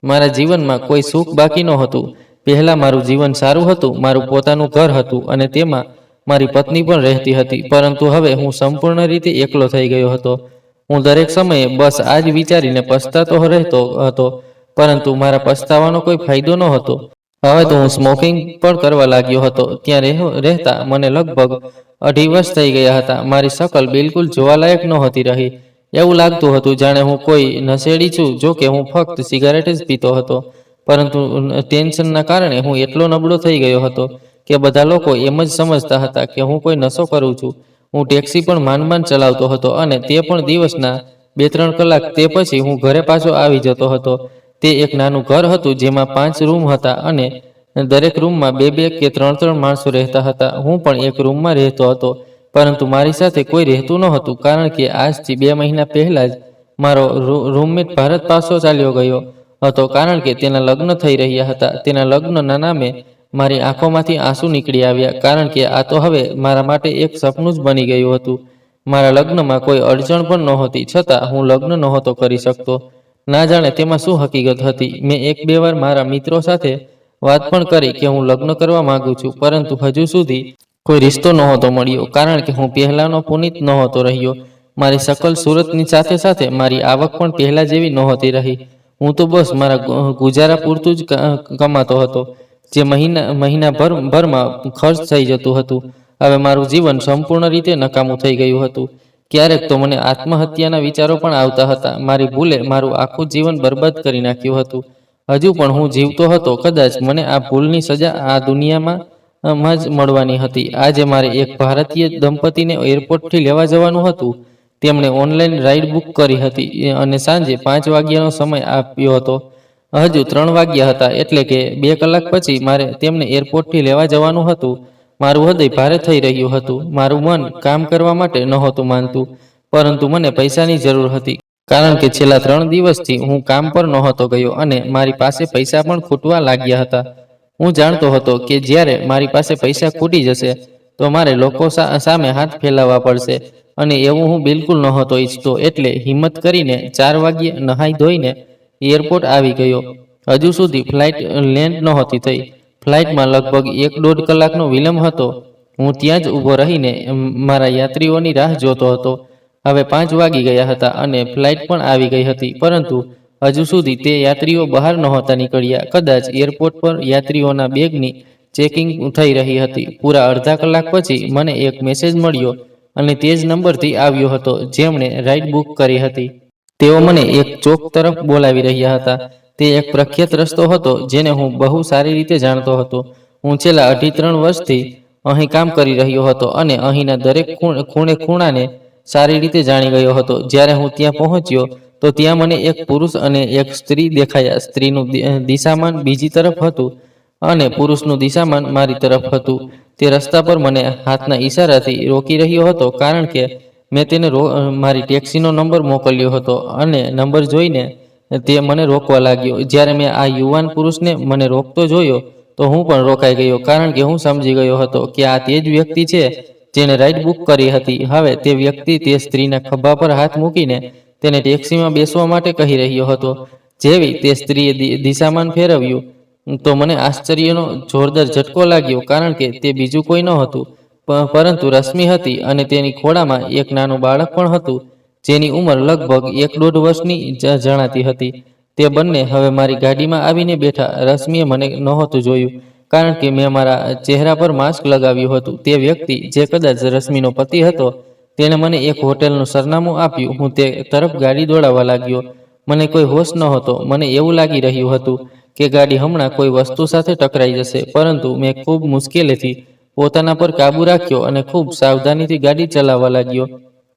મારા જીવનમાં કોઈ સુખ બાકી નહોતું. પહેલા મારું જીવન સારું હતું. મારું પોતાનું ઘર હતું અને તેમાં મારી પત્ની પણ રહેતી હતી. પરંતુ હવે હું સંપૂર્ણ રીતે એકલો થઈ ગયો હતો. હું દરેક સમયે બસ આ જ વિચારીને પછતાતો રહેતો હતો, પરંતુ મારા પછતાવાનો કોઈ ફાયદો નહોતો. હવે તો હું સ્મોકિંગ પણ કરવા લાગ્યો હતો. ત્યાં રહેતા મને લગભગ 2.5 વર્ષ થઈ ગયા હતા. મારી શકલ બિલકુલ જોવાલાયક નહોતી રહી. એવું લાગતું હતું જાણે હું કોઈ નશેડી છું. જો કે હું ફક્ત સિગારેટ જ પીતો હતો, પરંતુ ટેન્શનના કારણે હું એટલો નબળો થઈ ગયો હતો કે બધા લોકો એમ જ સમજતા હતા કે હું કોઈ નશો કરું છું. હું ટેક્સી પણ માંડ ચલાવતો હતો અને તે પણ દિવસના 2-3 કલાક. તે પછી હું ઘરે પાછો આવી જતો હતો. તે એક નાનું ઘર હતું જેમાં 5 રૂમ હતા અને દરેક રૂમમાં 2-2 કે 3-3 માણસો રહેતા હતા. હું પણ એક રૂમમાં રહેતો હતો, પરંતુ મારી સાથે કોઈ રહેતું નહોતું, કારણ કે આજથી 2 મહિના પહેલા જ મારો રૂમમેટ ભારત પાછો ચાલ્યો ગયો હતો, કારણ કે તેના લગ્ન થઈ રહ્યા હતા. તેના લગ્નના નામે મારી આંખોમાંથી આંસુ નીકળી આવ્યા, કારણ કે આ તો હવે મારા માટે એક સપનું જ બની ગયું હતું. મારા લગ્નમાં કોઈ અડચણ પણ નહોતી, છતાં હું લગ્ન નહોતો કરી શકતો. ના જાણે તેમાં શું હકીકત હતી. મેં એક બે વાર મારા મિત્રો સાથે વાત પણ કરી કે હું લગ્ન કરવા માંગુ છું, પરંતુ હજુ સુધી કોઈ રિશ્તો નહોતો મળ્યો, કારણ કે હું પહેલાનો પુનીત નહોતો રહ્યો. મારી શકલ સુરતની સાથે સાથે મારી આવક પણ પહેલા જેવી નહોતી રહી. હું તો બસ મારા ગુજારા પૂરતું જ કમાતો હતો, જે મહિનાભરમાં ખર્ચ થઈ જતું હતું. હવે મારું જીવન સંપૂર્ણ રીતે નકામું થઈ ગયું હતું. ક્યારેક તો મને આત્મહત્યાના વિચારો પણ આવતા હતા. મારી ભૂલે મારું આખું જીવન બરબાદ કરી નાખ્યું હતું. હજુ પણ હું જીવતો હતો, કદાચ મને આ ભૂલની સજા આ દુનિયામાં જ મળવાની હતી. આજે મારે એક ભારતીય દંપતીને એરપોર્ટથી લેવા જવાનું હતું. તેમણે ઓનલાઈન રાઈડ બુક કરી હતી અને સાંજે 5 વાગ્યાનો સમય આપ્યો હતો. હજુ 3 વાગ્યા હતા, એટલે કે 2 કલાક પછી મારે તેમને એરપોર્ટથી લેવા જવાનું હતું. મારું હૃદય ભારે થઈ રહ્યું હતું. મારું મન કામ કરવા માટે નહોતું માનતું, પરંતુ મને પૈસાની જરૂર હતી, કારણ કે છેલ્લા 3 દિવસથી હું કામ પર નહોતો ગયો અને મારી પાસે પૈસા પણ ખૂટવા લાગ્યા હતા. હું જાણતો હતો કે જ્યારે મારી પાસે પૈસા ખૂટી જશે તો મારે લોકો સામે હાથ ફેલાવવા પડશે, અને એવું હું બિલકુલ નહોતો ઈચ્છતો. એટલે હિંમત કરીને 4 વાગ્યે નહાઈ ધોઈને એરપોર્ટ આવી ગયો. હજુ સુધી ફ્લાઇટ લેન્ડ નહોતી થઈ. ફ્લાઇટમાં લગભગ 1-1.5 કલાકનો વિલંબ હતો. હું ત્યાં જ ઊભો રહીને મારા યાત્રીઓની રાહ જોતો હતો. હવે 5 વાગી ગયા હતા અને ફ્લાઇટ પણ આવી ગઈ હતી, પરંતુ હજુ સુધી તે યાત્રીઓ બહાર નહોતા નીકળ્યા. કદાચ એરપોર્ટ પર યાત્રીઓના બેગની ચેકિંગ થઈ રહી હતી. પૂરા અડધા કલાક પછી મને એક મેસેજ મળ્યો, અને તે જ નંબરથી આવ્યો હતો જેમણે રાઈડ બુક કરી હતી. તેઓ મને એક ચોક તરફ બોલાવી રહ્યા હતા. તે એક પ્રખ્યાત રસ્તો હતો જેને હું બહુ સારી રીતે જાણતો હતો. હું છેલ્લા 2.5-3 વર્ષથી અહીં કામ કરી રહ્યો હતો અને અહીંના દરેક ખૂણાને સારી રીતે જાણી ગયો હતો. જ્યારે હું ત્યાં પહોંચ્યો તો ત્યાં મને એક પુરુષ અને એક સ્ત્રી દેખાયા. સ્ત્રીનું દિશામાન બીજી તરફ હતું અને પુરુષનું દિશામાન મારી તરફ હતું. તે રસ્તા પર મને હાથના ઈશારાથી રોકી રહ્યો હતો, કારણ કે મેં તેને મારી ટેક્સીનો નંબર મોકલ્યો હતો, અને નંબર જોઈને તે મને રોકવા લાગ્યો. જ્યારે મેં આ યુવાન પુરુષને મને રોકતો જોયો તો હું પણ રોકાઈ ગયો, કારણ કે હું સમજી ગયો હતો કે આ તે જ વ્યક્તિ છે જેણે રાઈડ બુક કરી હતી. હવે તે વ્યક્તિ તે સ્ત્રીના ખભા પર હાથ મૂકીને તેને ટેક્સીમાં બેસવા માટે કહી રહ્યો હતો. જેવી તે સ્ત્રીએ દિશામાન ફેરવ્યું તો મને આશ્ચર્યનો જોરદાર ઝટકો લાગ્યો, કારણ કે તે બીજું કોઈ ન હતું પરંતુ રશ્મિ હતી, અને તેની ખોળામાં એક નાનું બાળક પણ હતું, જેની ઉંમર લગભગ 1-1.5 વર્ષની જણાતી હતી. તે બંને હવે મારી ગાડીમાં આવીને બેઠા. રશ્મિએ મને નહોતું જોયું, કારણ કે મેં મારા ચહેરા પર માસ્ક લગાવ્યું હતું. તે વ્યક્તિ, જે કદાચ રશ્મિનો પતિ હતો, તેણે મને એક હોટેલનું સરનામું આપ્યું. હું તે તરફ ગાડી દોડાવવા લાગ્યો. મને કોઈ હોશ નહોતો. મને એવું લાગી રહ્યું હતું કે ગાડી હમણાં કોઈ વસ્તુ સાથે ટકરાઈ જશે, પરંતુ મેં ખૂબ મુશ્કેલીથી પોતાના પર કાબૂ રાખ્યો અને ખૂબ સાવધાનીથી ગાડી ચલાવવા લાગ્યો.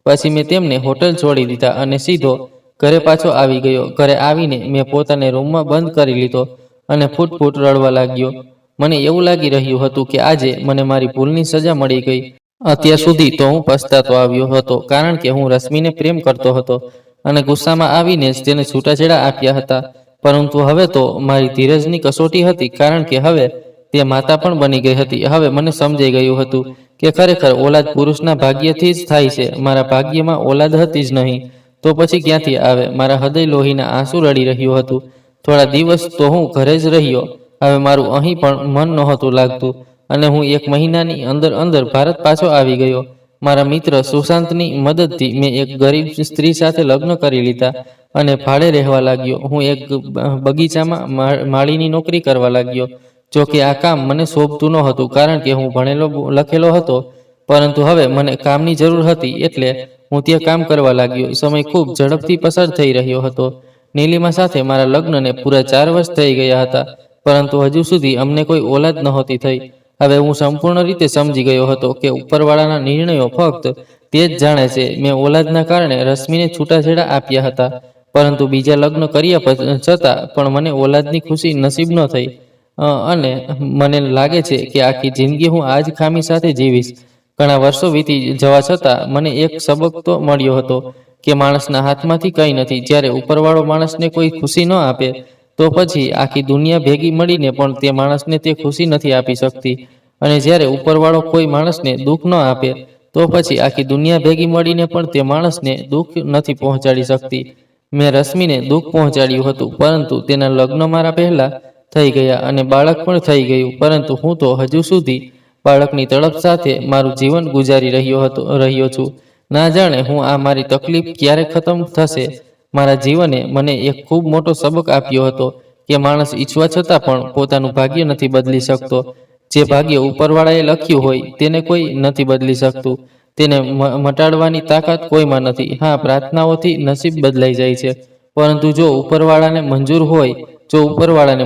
પછી મેં તેમને હોટેલ છોડી દીધા અને સીધો ઘરે પાછો આવી ગયો. ઘરે આવીને મેં પોતાને રૂમમાં બંધ કરી લીધો અને ફૂટ રડવા લાગ્યો. મને એવું લાગી રહ્યું હતું કે આજે મને મારી ભૂલની સજા મળી ગઈ. અત્યાર સુધી તો હું પછતાતો આવ્યો હતો, કારણ કે હું રશ્મિને પ્રેમ કરતો હતો અને ગુસ્સામાં આવીને જ તેને છૂટાછેડા આપ્યા હતા. પરંતુ હવે તો મારી ધીરજની કસોટી હતી, કારણ કે હવે તે માતા પણ બની ગઈ હતી. હવે મને સમજાઈ ગયું હતું કે ખરેખર ઓલાદ પુરુષના ભાગ્યથી જ થાય છે. મારા ભાગ્યમાં ઓલાદ હતી જ નહીં, તો પછી ક્યાંથી આવે? મારા હૃદય લોહીના આંસુ રડી રહ્યું હતું. થોડા દિવસ તો હું ઘરે જ રહ્યો. હવે મારું અહીં પણ મન નહોતું લાગતું, અને હું 1 મહિનાની અંદર ભારત પાછો આવી ગયો. મારા મિત્ર સુશાંતની મદદથી મેં એક ગરીબ સ્ત્રી સાથે લગ્ન કરી લીધા અને ભાડે રહેવા લાગ્યો. હું એક બગીચામાં માળીની નોકરી કરવા લાગ્યો. જો કે આ કામ મને શોભતું નહોતું, કારણ કે હું ભણેલો લખેલો હતો, પરંતુ હવે મને કામની જરૂર હતી, એટલે હું ત્યાં કામ કરવા લાગ્યો. સમય ખૂબ ઝડપથી પસાર થઈ રહ્યો હતો. નીલિમા સાથે મારા લગ્નને પૂરા 4 વર્ષ થઈ ગયા હતા, પરંતુ હજુ સુધી અમને કોઈ ઓલાદ નહોતી થઈ. હવે હું સંપૂર્ણ રીતે સમજી ગયો હતો કે ઉપરવાળાના નિર્ણયો ફક્ત તે જ જાણે છે. મેં ઓલાદના કારણે રશ્મિને છૂટાછેડા આપ્યા હતા, પરંતુ બીજા લગ્ન કર્યા છતાં પણ મને ઓલાદની ખુશી નસીબ ન થઈ. અને મને લાગે છે કે આખી જિંદગી હું આ જ ખામી સાથે જીવીશ. ઘણા વર્ષો વીતી જવા છતાં મને એક સબક તો મળ્યો હતો કે માણસના હાથમાંથી કંઈ નથી. જ્યારે ઉપરવાળો માણસને કોઈ ખુશી ન આપે તો પછી આખી દુનિયા ભેગી મળીને પણ તે માણસને તે ખુશી નથી આપી શકતી. અને જ્યારે ઉપરવાળો કોઈ માણસને દુઃખ ન આપે તો પછી આખી દુનિયા ભેગી મળીને પણ તે માણસને દુઃખ નથી પહોંચાડી શકતી. મેં રશ્મિને દુઃખ પહોંચાડ્યું હતું, પરંતુ તેના લગ્ન મારા પહેલા થઈ ગયા અને બાળક પણ થઈ ગયું, પરંતુ હું તો હજુ સુધી બાળકની તડપ સાથે મારું જીવન ગુજારી રહ્યો છું. ના જાણે હું આ મારી તકલીફ ક્યારે ખતમ થશે. મારા જીવને મને એક ખૂબ મોટો સબક આપ્યો હતો કે માણસ ઈચ્છવા છતાં પણ પોતાનું ભાગ્ય નથી બદલી શકતો. જે ભાગ્ય ઉપરવાળાએ લખ્યું હોય તેને કોઈ નથી બદલી શકતું. તેને મટાડવાની તાકાત કોઈમાં નથી. હા, પ્રાર્થનાઓથી નસીબ બદલાઈ જાય છે, પરંતુ જો ઉપરવાળાને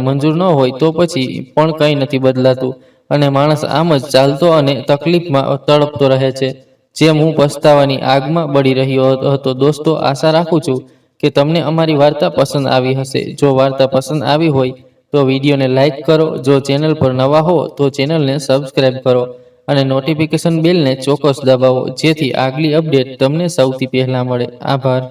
મંજૂર ન હોય તો પછી પણ કંઈ નથી બદલાતું અને માણસ આમ જ ચાલતો અને તકલીફમાં તડપતો રહે છે, જેમ હું પસ્તાવાની આગમાં બળી રહ્યો હતો. દોસ્તો, આશા રાખું છું કે તમને અમારી વાર્તા પસંદ આવી હશે. જો વાર્તા પસંદ આવી હોય તો વિડીયોને લાઇક કરો. જો ચેનલ પર નવા હો તો ચેનલને સબસ્ક્રાઇબ કરો અને નોટિફિકેશન બેલને ચોક્કસ દબાવો, જેથી આગલી અપડેટ તમને સૌથી પહેલા મળે. આભાર.